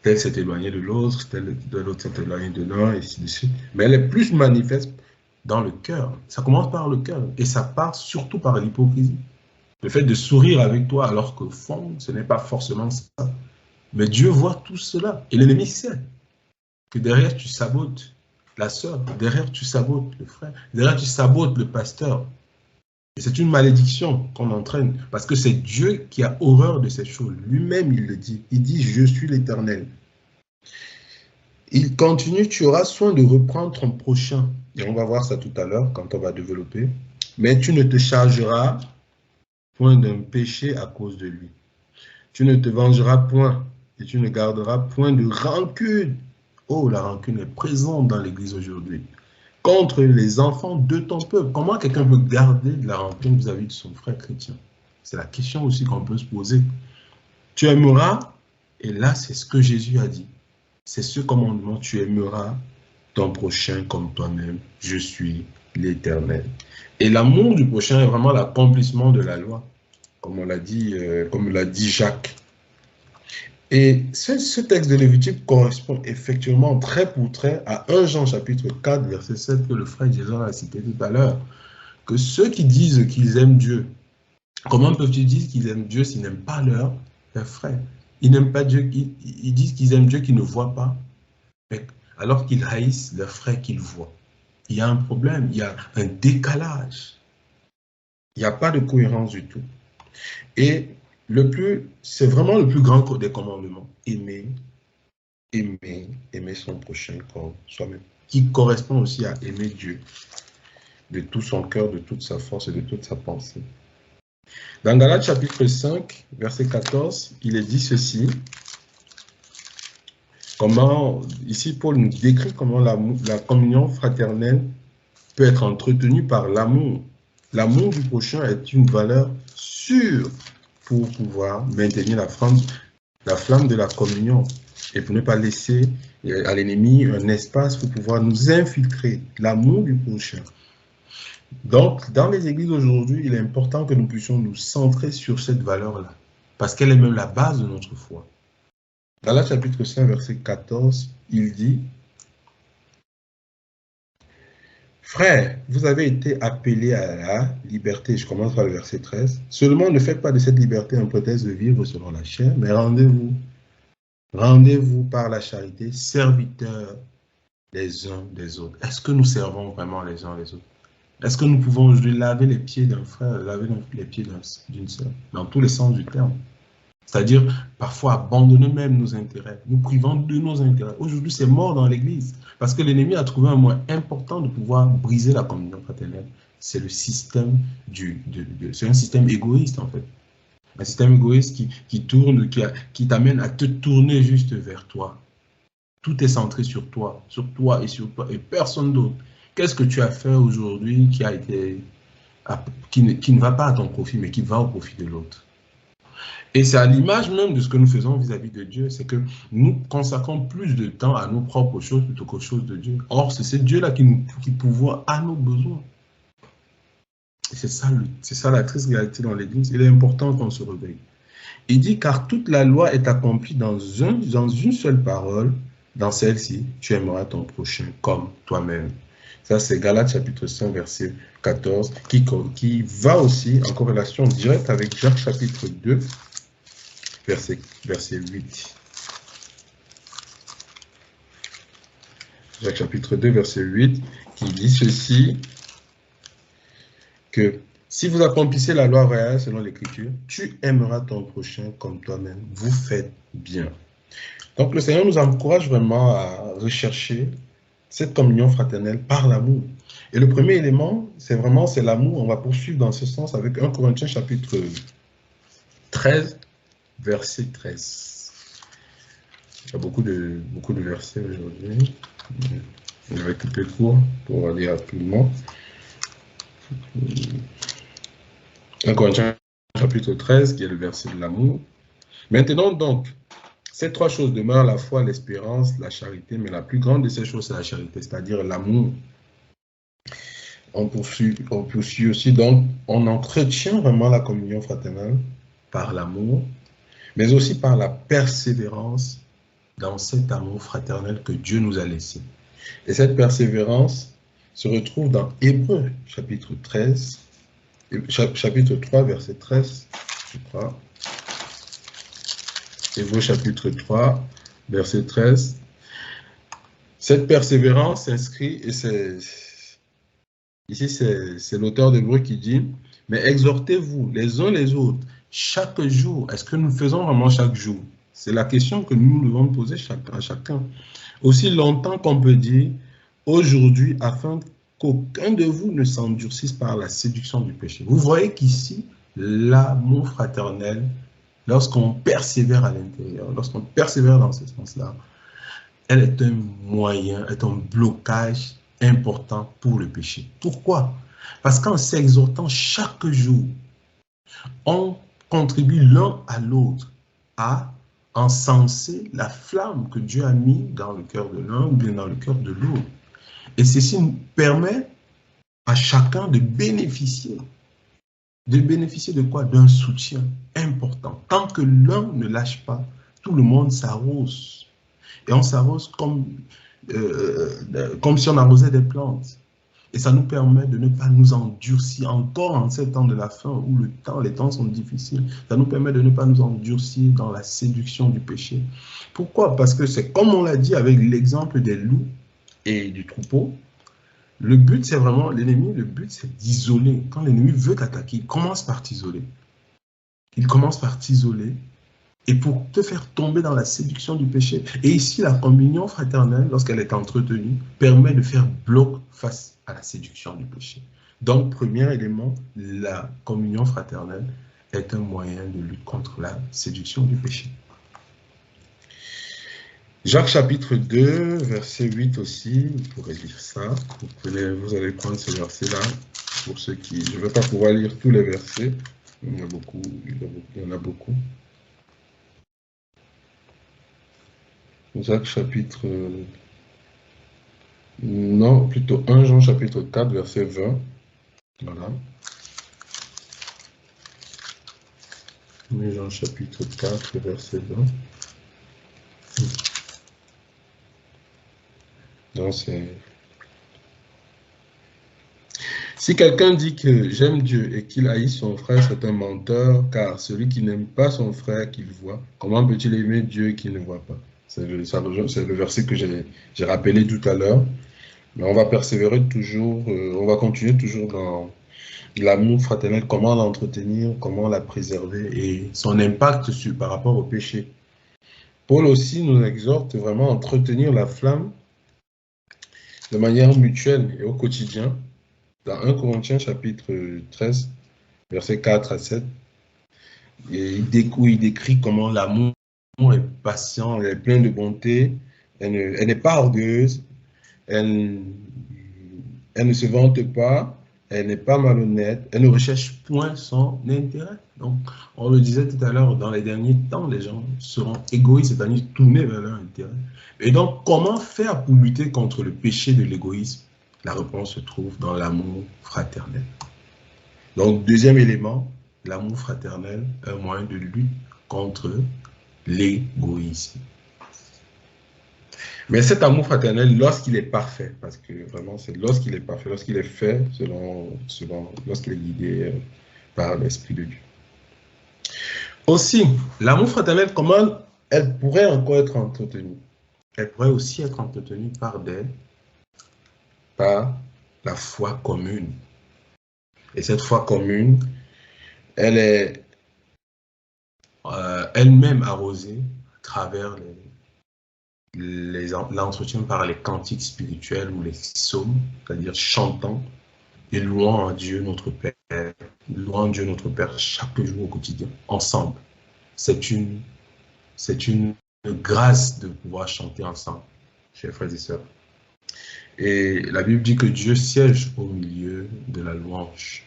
tel s'est éloigné de l'autre, tel de l'autre s'est éloigné de l'un, et ainsi de suite. Mais elle est plus manifeste dans le cœur. Ça commence par le cœur et ça part surtout par l'hypocrisie. Le fait de sourire avec toi alors qu'au fond, ce n'est pas forcément ça. Mais Dieu voit tout cela. Et l'ennemi sait que derrière, tu sabotes la sœur, derrière, tu sabotes le frère, derrière, tu sabotes le pasteur. Et c'est une malédiction qu'on entraîne, parce que c'est Dieu qui a horreur de ces choses. Lui-même, il le dit. Il dit, je suis l'Éternel. Il continue, tu auras soin de reprendre ton prochain. Et on va voir ça tout à l'heure, quand on va développer. Mais tu ne te chargeras point d'un péché à cause de lui. Tu ne te vengeras point. Et tu ne garderas point de rancune. Oh, la rancune est présente dans l'Église aujourd'hui. Contre les enfants de ton peuple. Comment quelqu'un peut garder de la rancune vis-à-vis de son frère chrétien? C'est la question aussi qu'on peut se poser. Tu aimeras, et là c'est ce que Jésus a dit. C'est ce commandement, tu aimeras ton prochain comme toi-même. Je suis l'Éternel. Et l'amour du prochain est vraiment l'accomplissement de la loi. Comme on l'a dit, comme l'a dit Jacques. Et ce texte de Lévitique correspond effectivement trait pour trait à 1 Jean chapitre 4, verset 7 que le frère Jason a cité tout à l'heure. Que ceux qui disent qu'ils aiment Dieu, comment peuvent-ils dire qu'ils aiment Dieu s'ils n'aiment pas leur frère? Ils n'aiment pas Dieu, ils disent qu'ils aiment Dieu qu'ils ne voient pas, alors qu'ils haïssent leur frère qu'ils voient. il y a un problème, il y a un décalage. Il n'y a pas de cohérence du tout. Et c'est vraiment le plus grand des commandements. Aimer son prochain comme soi-même. Qui correspond aussi à aimer Dieu de tout son cœur, de toute sa force et de toute sa pensée. Dans Galates chapitre 5, verset 14, il est dit ceci. Ici, Paul nous décrit comment la communion fraternelle peut être entretenue par l'amour. L'amour du prochain est une valeur sûre pour pouvoir maintenir la flamme de la communion et pour ne pas laisser à l'ennemi un espace pour pouvoir nous infiltrer. L'amour du prochain. Donc, dans les églises aujourd'hui, il est important que nous puissions nous centrer sur cette valeur-là, parce qu'elle est même la base de notre foi. Dans le chapitre 5, verset 14, il dit « Frères, vous avez été appelés à la liberté. » Je commence par le verset 13. « Seulement, ne faites pas de cette liberté un prétexte de vivre selon la chair, mais rendez-vous par la charité, serviteurs les uns des autres. » Est-ce que nous servons vraiment les uns les autres? Est-ce que nous pouvons aujourd'hui laver les pieds d'un frère, laver les pieds d'une sœur, dans tous les sens du terme? C'est-à-dire, parfois, abandonner même nos intérêts, nous privant de nos intérêts. Aujourd'hui, c'est mort dans l'Église, parce que l'ennemi a trouvé un moyen important de pouvoir briser la communion fraternelle. C'est le système c'est un système égoïste, en fait. Un système égoïste qui t'amène à te tourner juste vers toi. Tout est centré sur toi et personne d'autre. Qu'est-ce que tu as fait aujourd'hui qui ne va pas à ton profit, mais qui va au profit de l'autre? Et c'est à l'image même de ce que nous faisons vis-à-vis de Dieu, c'est que nous consacrons plus de temps à nos propres choses plutôt qu'aux choses de Dieu. Or, c'est ce Dieu-là qui pourvoit à nos besoins. C'est ça la triste réalité dans l'Église. Il est important qu'on se réveille. Il dit, car toute la loi est accomplie dans une seule parole, dans celle-ci, tu aimeras ton prochain comme toi-même. Ça, c'est Galates chapitre 5, verset 14, qui va aussi en corrélation directe avec Jacques chapitre 2, verset 8. Jacques chapitre 2, verset 8, qui dit ceci, que si vous accomplissez la loi royale selon l'Écriture, tu aimeras ton prochain comme toi-même. Vous faites bien. Donc, le Seigneur nous encourage vraiment à rechercher cette communion fraternelle par l'amour. Et le premier élément, c'est l'amour. On va poursuivre dans ce sens avec 1 Corinthiens chapitre 13, verset 13. Il y a beaucoup de versets aujourd'hui. Je vais couper court pour aller rapidement. 1 Corinthiens chapitre 13, qui est le verset de l'amour. Maintenant donc, ces trois choses demeurent la foi, l'espérance, la charité, mais la plus grande de ces choses, c'est la charité, c'est-à-dire l'amour. On poursuit aussi, donc, on entretient vraiment la communion fraternelle par l'amour, mais aussi par la persévérance dans cet amour fraternel que Dieu nous a laissé. Et cette persévérance se retrouve dans Hébreux, chapitre 3, verset 13, je crois. Hébreux chapitre 3, verset 13. Cette persévérance s'inscrit, et ici c'est l'auteur d'Hébreux qui dit, mais exhortez-vous les uns les autres, chaque jour. Est-ce que nous faisons vraiment chaque jour? C'est la question que nous devons poser à chacun. Aussi longtemps qu'on peut dire, aujourd'hui, afin qu'aucun de vous ne s'endurcisse par la séduction du péché. Vous voyez qu'ici, l'amour fraternel, lorsqu'on persévère à l'intérieur, lorsqu'on persévère dans ce sens-là, elle est un moyen, est un blocage important pour le péché. Pourquoi? Parce qu'en s'exhortant chaque jour, on contribue l'un à l'autre à encenser la flamme que Dieu a mis dans le cœur de l'un ou bien dans le cœur de l'autre. Et ceci nous permet à chacun de bénéficier. De bénéficier de quoi? D'un soutien important. Tant que l'un ne lâche pas, tout le monde s'arrose. Et on s'arrose comme si on arrosait des plantes. Et ça nous permet de ne pas nous endurcir, encore en ces temps de la fin où les temps sont difficiles. Ça nous permet de ne pas nous endurcir dans la séduction du péché. Pourquoi? Parce que c'est comme on l'a dit avec l'exemple des loups et du troupeau. Le but, c'est vraiment, l'ennemi, le but, c'est d'isoler. Quand l'ennemi veut t'attaquer, il commence par t'isoler. Il commence par t'isoler et pour te faire tomber dans la séduction du péché. Et ici, la communion fraternelle, lorsqu'elle est entretenue, permet de faire bloc face à la séduction du péché. Donc, premier élément, la communion fraternelle est un moyen de lutte contre la séduction du péché. Jacques chapitre 2, verset 8 aussi, vous pourrez lire ça. Vous allez prendre ce verset-là. Pour ceux qui... Je ne vais pas pouvoir lire tous les versets. Il y en a beaucoup. Il y en a beaucoup. Jacques chapitre... Non, plutôt 1 Jean chapitre 4, verset 20. Voilà. 1 Jean chapitre 4, verset 20. Donc c'est... Si quelqu'un dit que j'aime Dieu et qu'il haït son frère, c'est un menteur, car celui qui n'aime pas son frère qu'il voit, comment peut-il aimer Dieu qu'il ne voit pas? C'est le verset que j'ai rappelé tout à l'heure. Mais on va persévérer toujours, on va continuer toujours dans l'amour fraternel, comment l'entretenir, comment la préserver et son impact par rapport au péché. Paul aussi nous exhorte vraiment à entretenir la flamme de manière mutuelle et au quotidien. Dans 1 Corinthiens chapitre 13, versets 4 à 7, et il décrit comment l'amour est patient, elle est pleine de bonté, elle n'est pas orgueilleuse, elle ne se vante pas, elle n'est pas malhonnête, elle ne recherche point son intérêt. Donc, on le disait tout à l'heure, dans les derniers temps, les gens seront égoïstes, c'est-à-dire tournés vers leur intérêt. Et donc, comment faire pour lutter contre le péché de l'égoïsme? La réponse se trouve dans l'amour fraternel. Donc, deuxième élément, l'amour fraternel est un moyen de lutte contre l'égoïsme. Mais cet amour fraternel, lorsqu'il est parfait, parce que vraiment, c'est lorsqu'il est parfait, lorsqu'il est fait, lorsqu'il est guidé par l'Esprit de Dieu. Aussi, l'amour fraternel, comment elle pourrait encore être entretenue? Elle pourrait aussi être entretenue par la foi commune. Et cette foi commune, elle est elle-même arrosée à travers l'entretien par les cantiques spirituels ou les psaumes, c'est-à-dire chantant et louant Dieu notre Père, louant Dieu notre Père chaque jour au quotidien, ensemble. C'est une grâce de pouvoir chanter ensemble, chers frères et sœurs. Et la Bible dit que Dieu siège au milieu de la louange.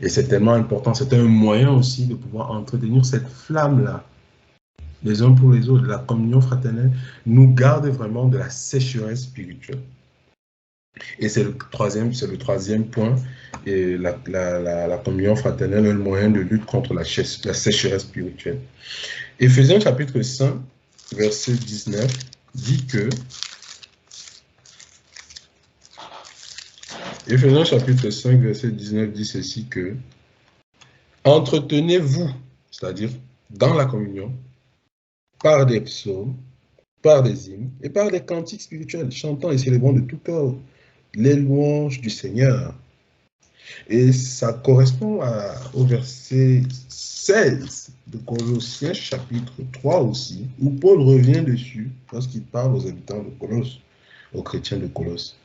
Et c'est tellement important, c'est un moyen aussi de pouvoir entretenir cette flamme-là, les uns pour les autres. La communion fraternelle nous garde vraiment de la sécheresse spirituelle. Et c'est le troisième point. Et la communion fraternelle est le moyen de lutte contre la sécheresse spirituelle. Éphésiens chapitre 5, verset 19, dit que Éphésiens chapitre 5, verset 19 dit ceci que entretenez-vous, c'est-à-dire dans la communion, par des psaumes, par des hymnes et par des cantiques spirituels, chantant et célébrant de tout cœur les louanges du Seigneur. Et ça correspond au verset 16 de Colossiens chapitre 3 aussi, où Paul revient dessus lorsqu'il parle aux habitants de Colosse, aux chrétiens de Colosse.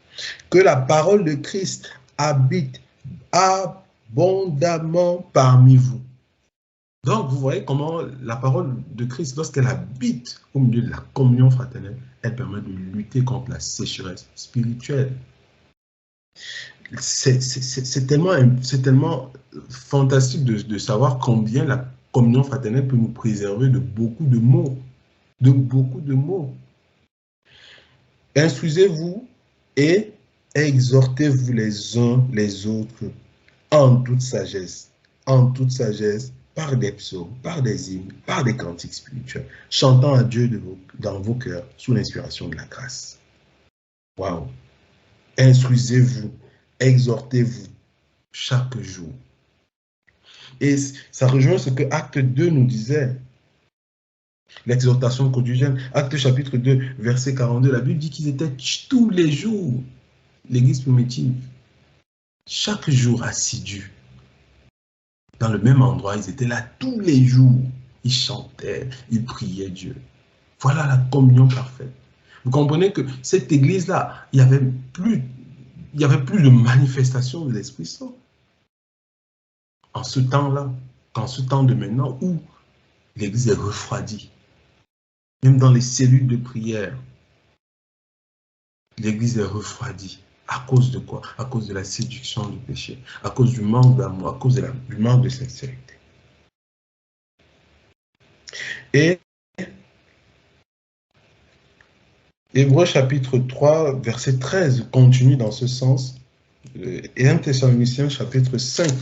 Que la parole de Christ habite abondamment parmi vous. Donc, vous voyez comment la parole de Christ, lorsqu'elle habite au milieu de la communion fraternelle, elle permet de lutter contre la sécheresse spirituelle. C'est tellement fantastique de savoir combien la communion fraternelle peut nous préserver de beaucoup de maux. De beaucoup de maux. Instruisez-vous et exhortez-vous les uns les autres en toute sagesse, par des psaumes, par des hymnes, par des cantiques spirituels, chantant à Dieu dans vos cœurs sous l'inspiration de la grâce. Waouh! Instruisez-vous, exhortez-vous chaque jour. Et ça rejoint ce que Acte 2 nous disait. L'exhortation quotidienne, Acte chapitre 2, verset 42, la Bible dit qu'ils étaient tous les jours l'église primitive, chaque jour assidu, dans le même endroit, ils étaient là tous les jours. Ils chantaient, ils priaient Dieu. Voilà la communion parfaite. Vous comprenez que cette église-là, il n'y avait plus de manifestation de l'Esprit Saint. En ce temps-là, en ce temps de maintenant où l'église est refroidie, même dans les cellules de prière, l'église est refroidie. À cause de quoi? À cause de la séduction du péché, à cause du manque d'amour, à cause du manque de sincérité. Et Hébreux chapitre 3, verset 13 continue dans ce sens. Et 1 Thessaloniciens chapitre 5,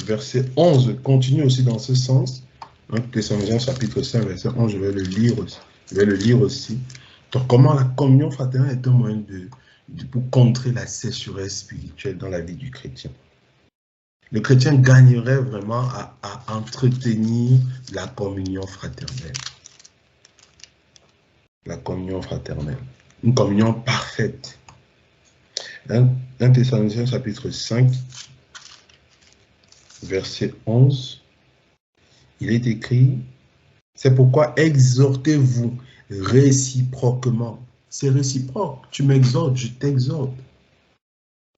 verset 11 continue aussi dans ce sens. 1 Thessaloniciens chapitre 5, verset 11, je vais le lire aussi. Donc, comment la communion fraternelle est un moyen pour contrer la sécheresse spirituelle dans la vie du chrétien. Le chrétien gagnerait vraiment à entretenir la communion fraternelle. La communion fraternelle. Une communion parfaite. 1 Thessaloniciens chapitre 5, verset 11, il est écrit, c'est pourquoi exhortez-vous réciproquement. C'est réciproque. Tu m'exhortes, je t'exhorte.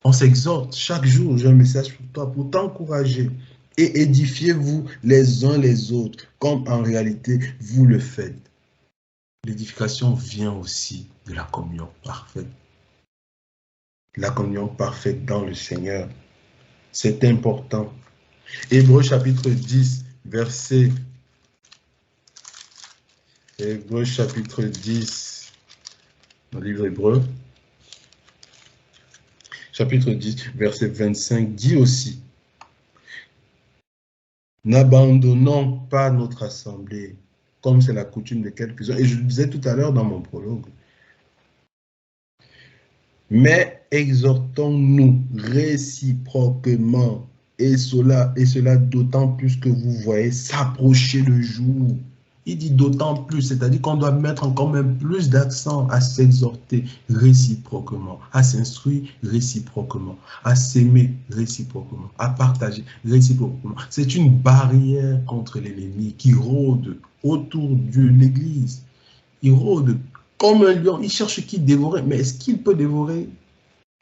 On s'exhorte chaque jour. J'ai un message pour toi pour t'encourager. Et édifiez-vous les uns les autres, comme en réalité vous le faites. L'édification vient aussi de la communion parfaite. La communion parfaite dans le Seigneur. C'est important. Hébreux chapitre 10, verset. Hébreux chapitre 10, dans le livre Hébreu. Chapitre 10, verset 25, dit aussi, n'abandonnons pas notre assemblée, comme c'est la coutume de quelques-uns. Et je le disais tout à l'heure dans mon prologue. Mais exhortons-nous réciproquement, et cela d'autant plus que vous voyez s'approcher le jour. Il dit d'autant plus, c'est-à-dire qu'on doit mettre encore même plus d'accent à s'exhorter réciproquement, à s'instruire réciproquement, à s'aimer réciproquement, à partager réciproquement. C'est une barrière contre l'ennemi qui rôde autour de l'Église. Il rôde comme un lion, il cherche qui dévorer, mais est-ce qu'il peut dévorer?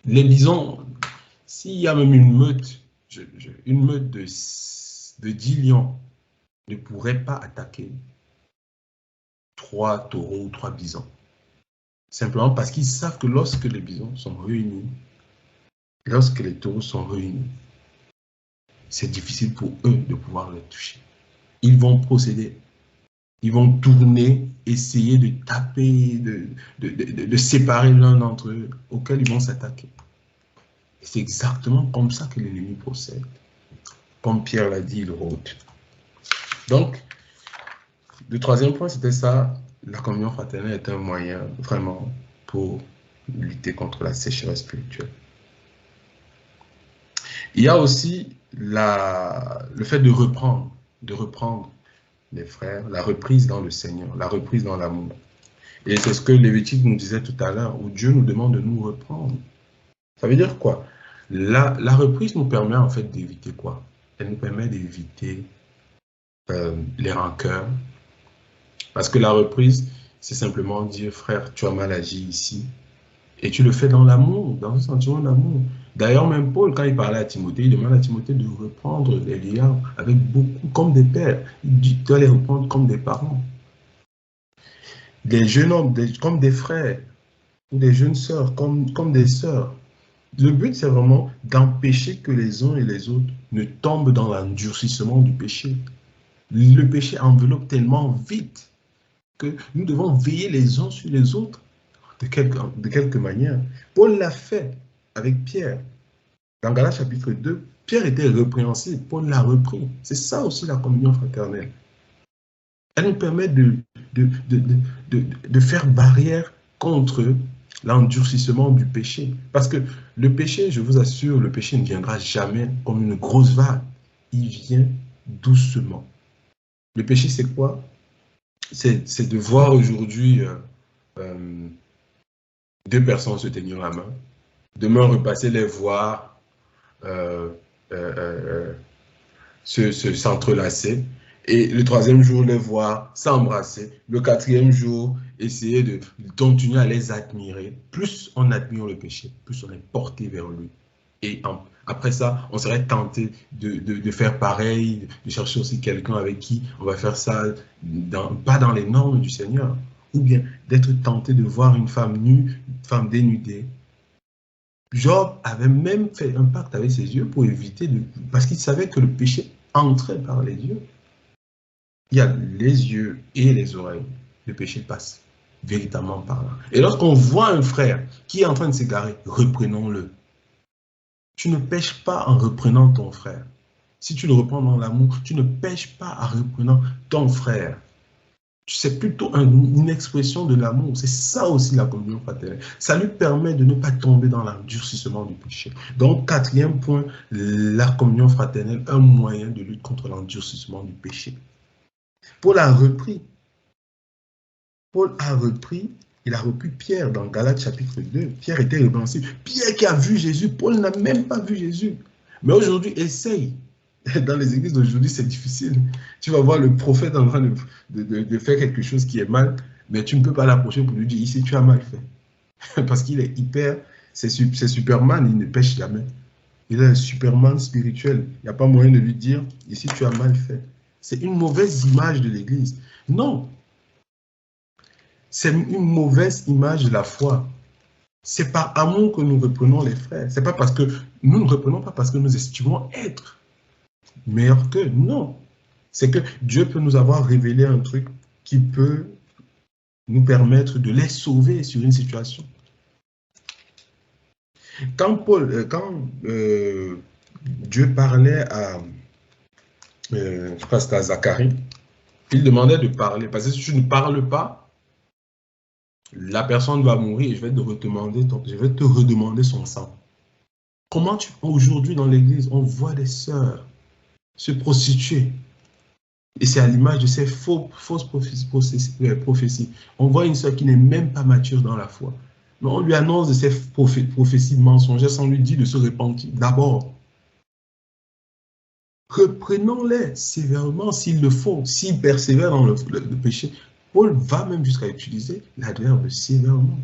Les bisons, s'il y a même une meute de 10 lions ne pourrait pas attaquer 3 taureaux ou 3 bisons. Simplement parce qu'ils savent que lorsque les bisons sont réunis, lorsque les taureaux sont réunis, c'est difficile pour eux de pouvoir les toucher. Ils vont procéder, ils vont tourner, essayer de taper, de séparer l'un d'entre eux, auquel ils vont s'attaquer. C'est exactement comme ça que l'ennemi procède. Comme Pierre l'a dit, il rôde. Donc, le troisième point, c'était ça. La communion fraternelle est un moyen vraiment pour lutter contre la sécheresse spirituelle. Il y a aussi le fait de reprendre les frères, la reprise dans le Seigneur, la reprise dans l'amour. Et c'est ce que Lévitique nous disait tout à l'heure, où Dieu nous demande de nous reprendre. Ça veut dire quoi? La reprise nous permet en fait d'éviter quoi? Elle nous permet d'éviter les rancœurs. Parce que la reprise, c'est simplement dire, frère, tu as mal agi ici. Et tu le fais dans l'amour, dans un sentiment d'amour. D'ailleurs, même Paul, quand il parlait à Timothée, il demande à Timothée de reprendre les liens avec beaucoup, comme des pères. Il dit, tu dois les reprendre comme des parents. Des jeunes hommes, comme des frères, ou des jeunes sœurs, comme des sœurs. Le but, c'est vraiment d'empêcher que les uns et les autres ne tombent dans l'endurcissement du péché. Le péché enveloppe tellement vite que nous devons veiller les uns sur les autres de quelque manière. Paul l'a fait avec Pierre. Dans Galates chapitre 2, Pierre était répréhensible, Paul l'a repris. C'est ça aussi la communion fraternelle. Elle nous permet de faire barrière contre l'endurcissement du péché. Parce que le péché, je vous assure, le péché ne viendra jamais comme une grosse vague. Il vient doucement. Le péché, c'est quoi? C'est de voir aujourd'hui 2 personnes se tenir la main Demain, repasser les voir euh, euh, euh, s'entrelacer. Et le troisième jour, les voir s'embrasser. Le quatrième jour, essayer de continuer à les admirer. Plus on admire le péché, plus on est porté vers lui. Et après ça, on serait tenté de faire pareil, de chercher aussi quelqu'un avec qui on va faire ça, pas dans les normes du Seigneur. Ou bien d'être tenté de voir une femme nue, une femme dénudée. Job avait même fait un pacte avec ses yeux pour éviter parce qu'il savait que le péché entrait par les yeux. Il y a les yeux et les oreilles. Le péché passe véritablement par là. Et lorsqu'on voit un frère qui est en train de s'égarer, reprenons-le. Tu ne pêches pas en reprenant ton frère. Si tu le reprends dans l'amour, tu ne pêches pas en reprenant ton frère. C'est plutôt une expression de l'amour. C'est ça aussi la communion fraternelle. Ça lui permet de ne pas tomber dans l'endurcissement du péché. Donc, quatrième point, la communion fraternelle, un moyen de lutte contre l'endurcissement du péché. Paul a repris. Il a repris Pierre dans Galates chapitre 2. Pierre était répréhensible. Pierre qui a vu Jésus, Paul n'a même pas vu Jésus. Mais aujourd'hui, essaye. Dans les églises d'aujourd'hui, c'est difficile. Tu vas voir le prophète en train de faire quelque chose qui est mal, mais tu ne peux pas l'approcher pour lui dire, ici, tu as mal fait. Parce qu'il est hyper, c'est Superman, il ne pêche jamais. Il est un Superman spirituel. Il n'y a pas moyen de lui dire, ici, tu as mal fait. C'est une mauvaise image de l'église. Non. C'est une mauvaise image de la foi. C'est par amour que nous reprenons les frères. C'est pas parce que nous ne reprenons pas parce que nous estimons être meilleur qu'eux. Non. C'est que Dieu peut nous avoir révélé un truc qui peut nous permettre de les sauver sur une situation. Quand Dieu parlait à, je crois que c'était à Zacharie, il demandait de parler. Parce que si tu ne parles pas, la personne va mourir et je vais te redemander son sang. Comment aujourd'hui dans l'église, on voit des sœurs se prostituer. Et c'est à l'image de ces fausses prophéties. On voit une sœur qui n'est même pas mature dans la foi. Mais on lui annonce de ces prophéties mensongères sans lui dire de se repentir. D'abord, reprenons-les sévèrement s'il le faut, s'il persévère dans le péché. Paul va même jusqu'à utiliser l'adverbe sévèrement.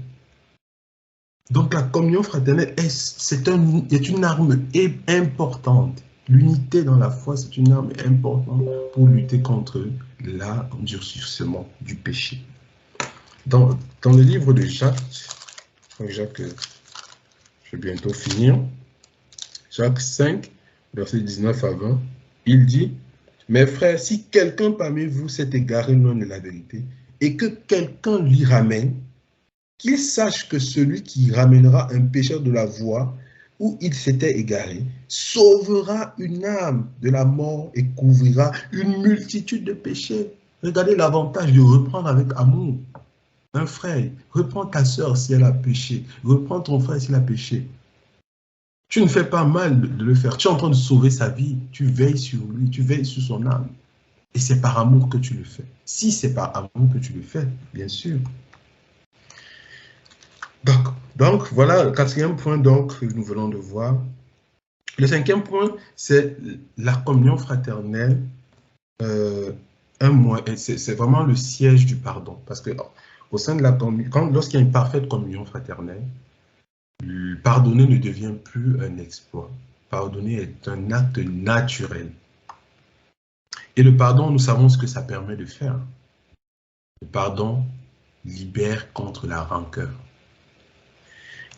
Donc la communion fraternelle est une arme importante. L'unité dans la foi, c'est une arme importante pour lutter contre l'endurcissement du péché. Dans le livre de Jacques, je vais bientôt finir, Jacques 5, verset 19 à 20, il dit, « Mes frères, si quelqu'un parmi vous s'est égaré loin de la vérité, et que quelqu'un l'y ramène, qu'il sache que celui qui ramènera un pécheur de la voie où il s'était égaré, sauvera une âme de la mort et couvrira une multitude de péchés. » Regardez l'avantage de reprendre avec amour. Un frère, reprends ta sœur si elle a péché. Reprends ton frère s'il a péché. Tu ne fais pas mal de le faire. Tu es en train de sauver sa vie. Tu veilles sur lui, tu veilles sur son âme. Et c'est par amour que tu le fais. Si c'est par amour que tu le fais, bien sûr. Donc, voilà le quatrième point que nous venons de voir. Le cinquième point, c'est la communion fraternelle. C'est vraiment le siège du pardon. Parce que au sein de la communion, lorsqu'il y a une parfaite communion fraternelle, pardonner ne devient plus un exploit. Pardonner est un acte naturel. Et le pardon, nous savons ce que ça permet de faire. Le pardon libère contre la rancœur.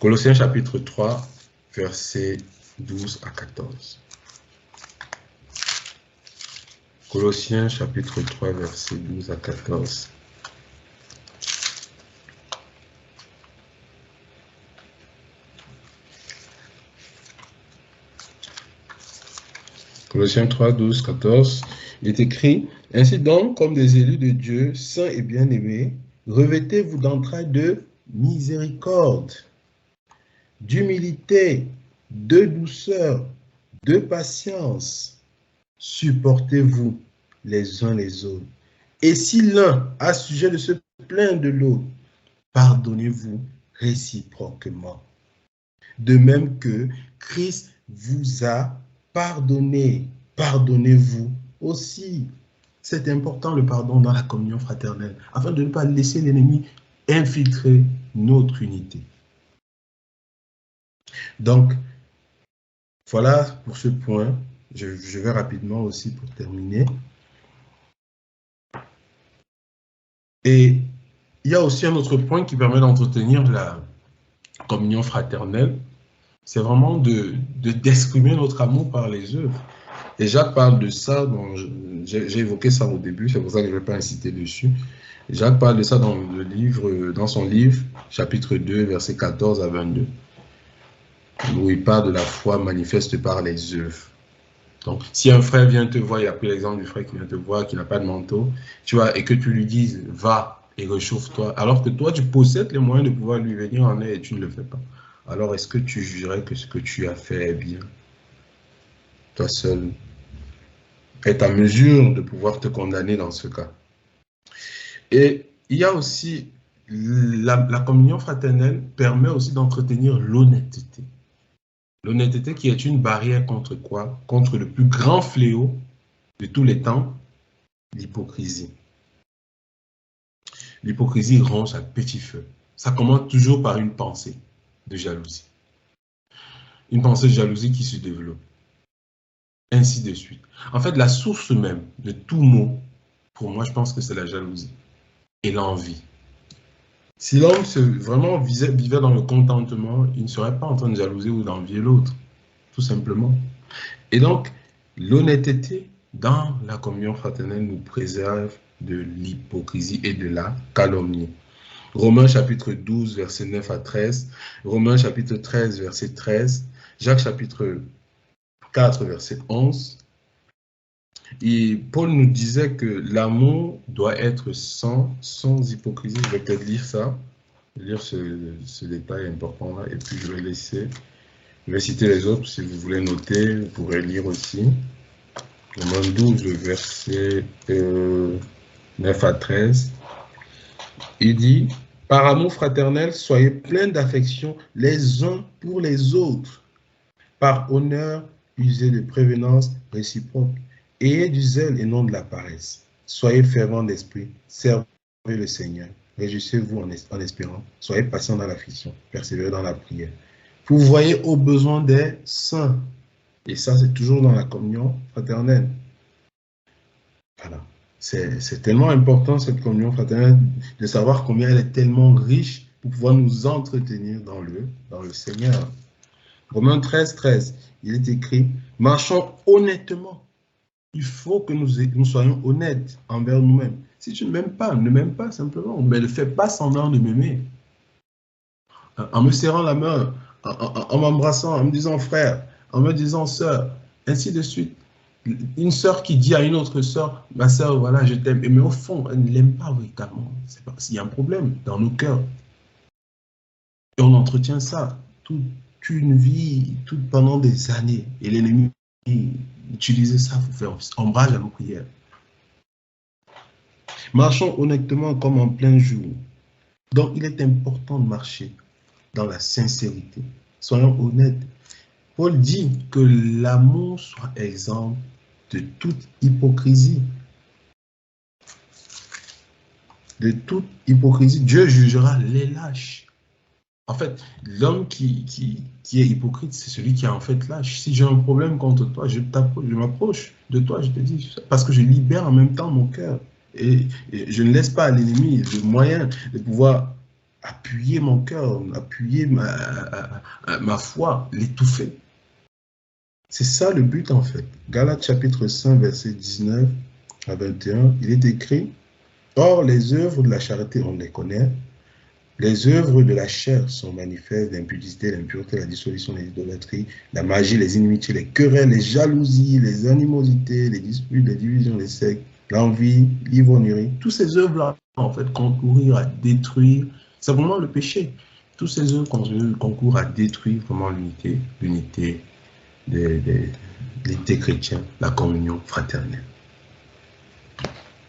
Colossiens chapitre 3, versets 12 à 14. Colossiens chapitre 3, versets 12 à 14. Colossiens 3, 12, 14. Il est écrit, « Ainsi donc, comme des élus de Dieu, saints et bien-aimés, revêtez-vous d'entrailles de miséricorde, d'humilité, de douceur, de patience. Supportez-vous les uns les autres. Et si l'un a sujet de se plaindre de l'autre, pardonnez-vous réciproquement. » de même que Christ vous a pardonné. Pardonnez-vous aussi. C'est important le pardon dans la communion fraternelle, afin de ne pas laisser l'ennemi infiltrer notre unité. Donc, voilà pour ce point. Je vais rapidement aussi pour terminer. Et il y a aussi un autre point qui permet d'entretenir la communion fraternelle. C'est vraiment d'exprimer notre amour par les œuvres. Et Jacques parle de ça, j'ai évoqué ça au début, c'est pour ça que je ne vais pas inciter dessus. Jacques parle de ça dans son livre, chapitre 2, versets 14 à 22, où il parle de la foi manifeste par les œuvres. Donc, si un frère vient te voir, il a pris l'exemple du frère qui vient te voir, qui n'a pas de manteau, tu vois, et que tu lui dises, va et réchauffe-toi, alors que toi, tu possèdes les moyens de pouvoir lui venir en aide et tu ne le fais pas. Alors, est-ce que tu jugerais que ce que tu as fait est bien? Toi seul est à mesure de pouvoir te condamner dans ce cas. Et il y a aussi, la communion fraternelle permet aussi d'entretenir l'honnêteté. L'honnêteté qui est une barrière contre quoi? Contre le plus grand fléau de tous les temps, l'hypocrisie. L'hypocrisie ronge à petit feu. Ça commence toujours par une pensée de jalousie. Une pensée de jalousie qui se développe. Ainsi de suite. En fait, la source même de tout mot, pour moi, je pense que c'est la jalousie et l'envie. Si l'homme vraiment vivait dans le contentement, il ne serait pas en train de jalouser ou d'envier l'autre, tout simplement. Et donc, l'honnêteté dans la communion fraternelle nous préserve de l'hypocrisie et de la calomnie. Romains chapitre 12, verset 9 à 13, Romains chapitre 13, verset 13, Jacques chapitre 4, verset 11. Et Paul nous disait que l'amour doit être sans hypocrisie. Je vais peut-être lire ça, lire ce détail important là, et puis je vais citer les autres. Si vous voulez noter, vous pourrez lire aussi. Romains 12, verset 9 à 13. Il dit, par amour fraternel, soyez pleins d'affection les uns pour les autres. Par honneur, usez de prévenance réciproque. Ayez du zèle et non de la paresse. Soyez fervents d'esprit, servez le Seigneur. Réjouissez-vous en espérant. Soyez patients dans l'affliction, persévérez dans la prière. Vous voyez aux besoins des saints. Et ça, c'est toujours dans la communion fraternelle. Voilà. C'est tellement important, cette communion fraternelle, de savoir combien elle est tellement riche pour pouvoir nous entretenir dans le Seigneur. Romains 13, 13, il est écrit, marchons honnêtement. Il faut que nous soyons honnêtes envers nous-mêmes. Si tu ne m'aimes pas, ne m'aime pas simplement, mais ne fais pas semblant de m'aimer. En me serrant la main, en m'embrassant, en me disant frère, en me disant sœur, ainsi de suite. Une sœur qui dit à une autre sœur, ma sœur, voilà, je t'aime, mais au fond, elle ne l'aime pas véritablement. C'est parce qu'il y a un problème dans nos cœurs. Et on entretient ça toute une vie, pendant des années. Et l'ennemi utilisait ça pour faire ombrage à nos prières. Marchons honnêtement comme en plein jour. Donc, il est important de marcher dans la sincérité. Soyons honnêtes. Paul dit que l'amour soit exempt de toute hypocrisie. De toute hypocrisie. Dieu jugera les lâches. En fait, l'homme qui est hypocrite, c'est celui qui est en fait lâche. Si j'ai un problème contre toi, je m'approche de toi, je te dis, parce que je libère en même temps mon cœur. Et je ne laisse pas à l'ennemi le moyen de pouvoir appuyer mon cœur, appuyer ma foi, l'étouffer. C'est ça le but en fait. Galates chapitre 5, verset 19 à 21, il est écrit, « Or, les œuvres de la charité, on les connaît. Les œuvres de la chair sont manifestes, l'impudicité, l'impureté, la dissolution, les idolâtries, la magie, les inimitiés, les querelles, les jalousies, les animosités, les disputes, les divisions, les sectes, l'envie, l'ivrognerie. Tous ces œuvres-là, en fait, concourir à détruire, c'est vraiment le péché. Tous ces œuvres concourent à détruire vraiment l'unité chrétienne, la communion fraternelle.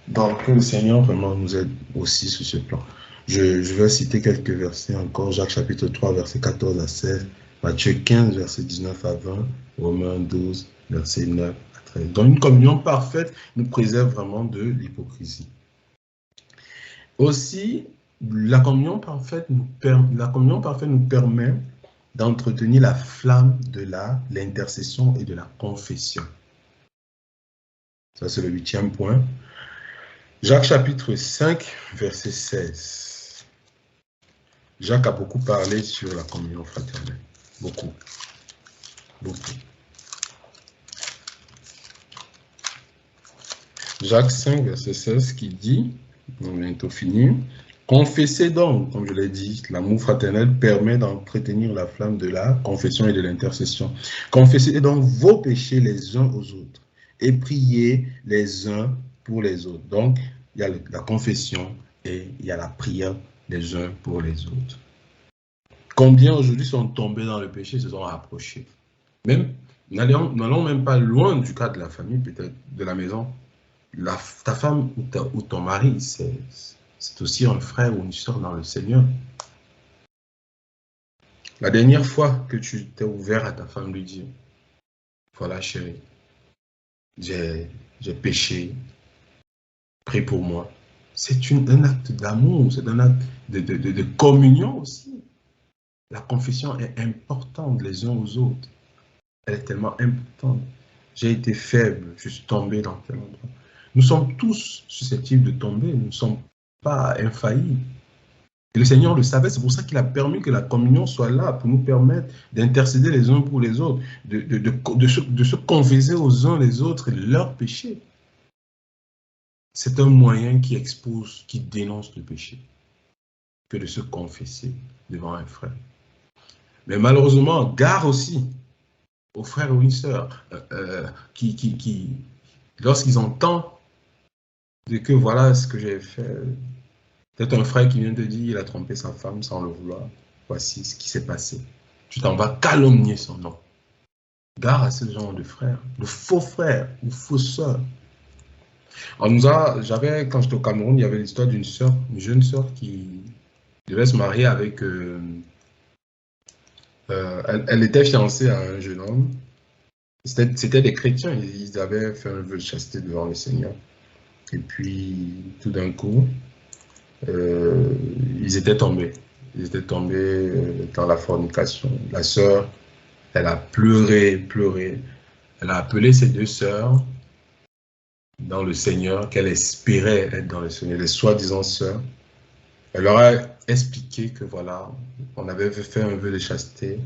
Donc, que le Seigneur vraiment nous aide aussi sur ce plan. Je vais citer quelques versets encore. Jacques chapitre 3, verset 14 à 16. Matthieu 15, verset 19 à 20, Romains 12, verset 9 à 13. Donc une communion parfaite nous préserve vraiment de l'hypocrisie. Aussi, la communion parfaite nous permet d'entretenir la flamme de l'intercession et de la confession. Ça, c'est le 8e point. Jacques chapitre 5, verset 16. Jacques a beaucoup parlé sur la communion fraternelle. Beaucoup. Beaucoup. Jacques 5, verset 16, qui dit, on va bientôt finir, confessez donc, comme je l'ai dit, l'amour fraternel permet d'entretenir la flamme de la confession et de l'intercession. Confessez donc vos péchés les uns aux autres et priez les uns pour les autres. Donc, il y a la confession et il y a la prière les uns pour les autres. Combien aujourd'hui sont tombés dans le péché, se sont rapprochés. Même, n'allons même pas loin du cas de la famille, peut-être de la maison. Ta femme ou ton mari, c'est aussi un frère ou une soeur dans le Seigneur. La dernière fois que tu t'es ouvert à ta femme, lui dire, voilà chérie, j'ai péché, prie pour moi. C'est un acte d'amour, c'est un acte de communion aussi. La confession est importante les uns aux autres. Elle est tellement importante. J'ai été faible, je suis tombé dans tel endroit. Nous sommes tous susceptibles de tomber, nous ne sommes pas infaillibles. Et le Seigneur le savait, c'est pour ça qu'il a permis que la communion soit là, pour nous permettre d'intercéder les uns pour les autres, de se confesser aux uns les autres leurs péchés. C'est un moyen qui expose, qui dénonce le péché, que de se confesser devant un frère. Mais malheureusement, gare aussi aux frères ou une sœur qui lorsqu'ils entendent de que voilà ce que j'ai fait, peut-être un frère qui vient te dire il a trompé sa femme sans le vouloir, voici ce qui s'est passé. Tu t'en vas calomnier son nom. Gare à ce genre de frères, de faux frères ou fausses sœurs. Quand j'étais au Cameroun, il y avait l'histoire d'une sœur, une jeune sœur qui devait se marier avec... elle était fiancée à un jeune homme. C'était des chrétiens, ils avaient fait un vœu de chasteté devant le Seigneur. Et puis, tout d'un coup, ils étaient tombés. Ils étaient tombés dans la fornication. La sœur, elle a pleuré. Elle a appelé ses deux sœurs dans le Seigneur, qu'elle espérait être dans le Seigneur, les soi-disant sœurs. Elle leur a expliqué que voilà, on avait fait un vœu de chasteté.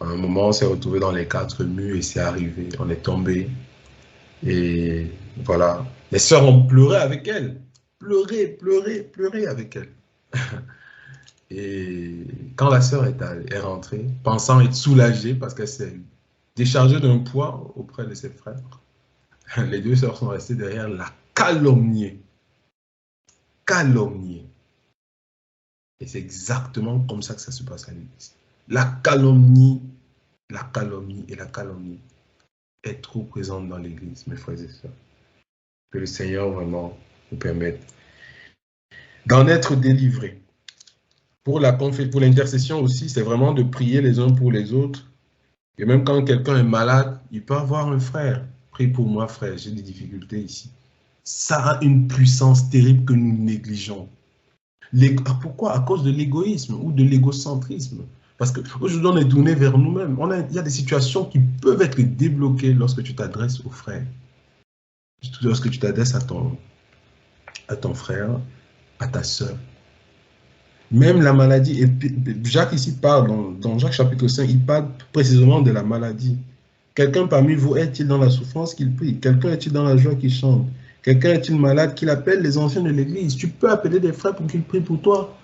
À un moment, on s'est retrouvé dans les 4 murs et c'est arrivé. On est tombé. Et voilà. Les sœurs ont pleuré avec elle. Pleuré avec elle. Et quand la sœur est rentrée, pensant être soulagée parce qu'elle s'est déchargée d'un poids auprès de ses frères, les deux sœurs sont restées derrière la calomnier. Et c'est exactement comme ça que ça se passe à l'église. La calomnie est trop présente dans l'église, mes frères et sœurs. Que le Seigneur vraiment nous permette d'en être délivrés. Pour l'intercession aussi, c'est vraiment de prier les uns pour les autres. Et même quand quelqu'un est malade, il peut avoir un frère. Prie pour moi, frère, j'ai des difficultés ici. Ça a une puissance terrible que nous négligeons. Pourquoi? À cause de l'égoïsme ou de l'égocentrisme. Parce qu'aujourd'hui, on est tourné vers nous-mêmes. Il y a des situations qui peuvent être débloquées lorsque tu t'adresses au frère. Lorsque tu t'adresses à ton frère, à ta soeur. Même la maladie, et Jacques ici parle, dans Jacques chapitre 5, il parle précisément de la maladie. Quelqu'un parmi vous est-il dans la souffrance qu'il prie? Quelqu'un est-il dans la joie qu'il chante? Quelqu'un est-il malade qu'il appelle les anciens de l'église? Tu peux appeler des frères pour qu'ils prient pour toi.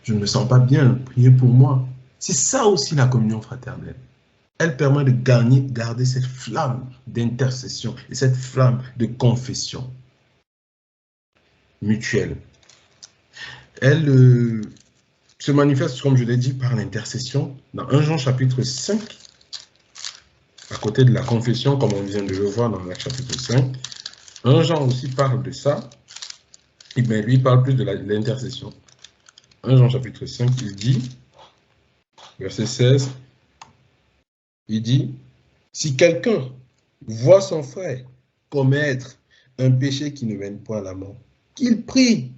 Je ne me sens pas bien, priez pour moi. C'est ça aussi la communion fraternelle. Elle permet de garder cette flamme d'intercession et cette flamme de confession mutuelle. Elle se manifeste, comme je l'ai dit, par l'intercession. Dans 1 Jean chapitre 5, à côté de la confession, comme on vient de le voir dans le chapitre 5, 1 Jean aussi parle de ça, et bien lui parle plus de l'intercession. 1 Jean chapitre 5, il dit, verset 16, Il dit, si quelqu'un voit son frère commettre un péché qui ne mène pas à la mort, qu'il prie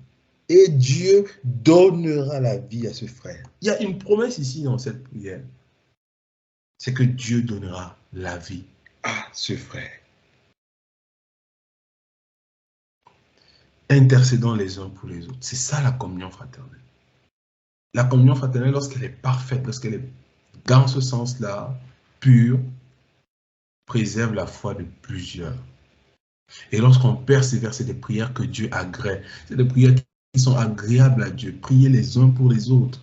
et Dieu donnera la vie à ce frère. Il y a une promesse ici dans cette prière. C'est que Dieu donnera la vie à ce frère. Intercédons les uns pour les autres. C'est ça la communion fraternelle. La communion fraternelle, lorsqu'elle est parfaite, lorsqu'elle est dans ce sens-là, pure, préserve la foi de plusieurs. Et lorsqu'on persévère, c'est des prières que Dieu agrée. C'est des prières qui sont agréables à Dieu. Prier les uns pour les autres.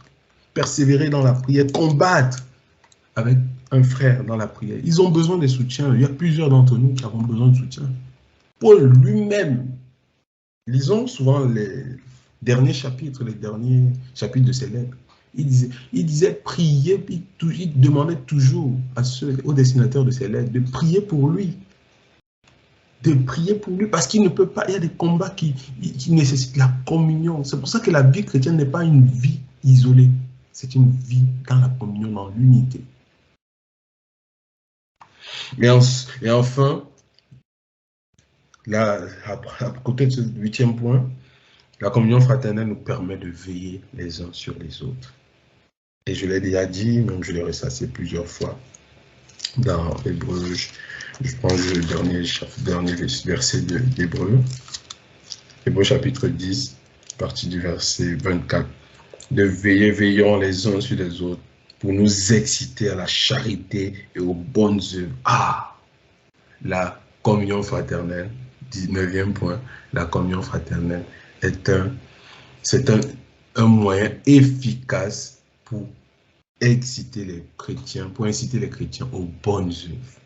Persévérer dans la prière, combattre avec un frère dans la prière. Ils ont besoin de soutien. Il y a plusieurs d'entre nous qui avons besoin de soutien. Paul lui-même, lisons souvent les derniers chapitres de ses lettres. Il disait prier, il demandait toujours aux destinataires de ses lettres de prier pour lui. De prier pour lui, parce qu'il ne peut pas, il y a des combats qui nécessitent la communion. C'est pour ça que la vie chrétienne n'est pas une vie isolée. C'est une vie dans la communion, dans l'unité. Et enfin, là, à côté de ce 8e point, la communion fraternelle nous permet de veiller les uns sur les autres. Et je l'ai déjà dit, même je l'ai ressassé plusieurs fois dans Hébreux. Je prends le dernier verset d'Hébreux. Hébreux chapitre 10, partie du verset 24. De veillons les uns sur les autres pour nous exciter à la charité et aux bonnes œuvres. Ah, la communion fraternelle, 19e point, la communion fraternelle c'est un moyen efficace pour inciter les chrétiens aux bonnes œuvres.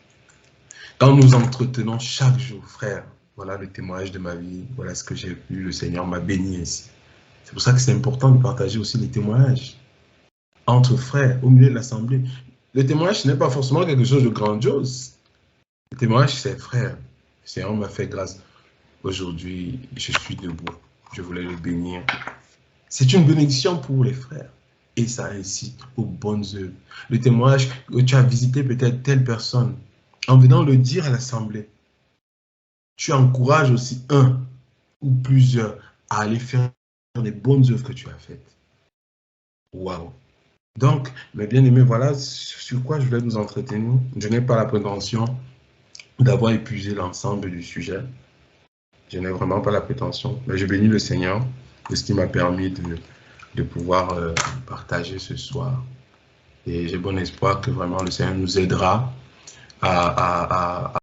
Quand nous entretenons chaque jour, frère, voilà le témoignage de ma vie, voilà ce que j'ai vu, le Seigneur m'a béni ainsi. C'est pour ça que c'est important de partager aussi les témoignages entre frères, au milieu de l'assemblée. Le témoignage, ce n'est pas forcément quelque chose de grandiose. Le témoignage, c'est frère, le Seigneur m'a fait grâce. Aujourd'hui, je suis debout, je voulais le bénir. C'est une bénédiction pour les frères. Et ça incite aux bonnes œuvres. Le témoignage que tu as visité peut-être telle personne, en venant le dire à l'assemblée, tu encourages aussi un ou plusieurs à aller faire les bonnes œuvres que tu as faites. Waouh! Donc, mes bien-aimés, voilà sur quoi je vais nous entretenir. Je n'ai pas la prétention d'avoir épuisé l'ensemble du sujet. Je n'ai vraiment pas la prétention. Mais je bénis le Seigneur de ce qui m'a permis de pouvoir partager ce soir. Et j'ai bon espoir que vraiment le Seigneur nous aidera à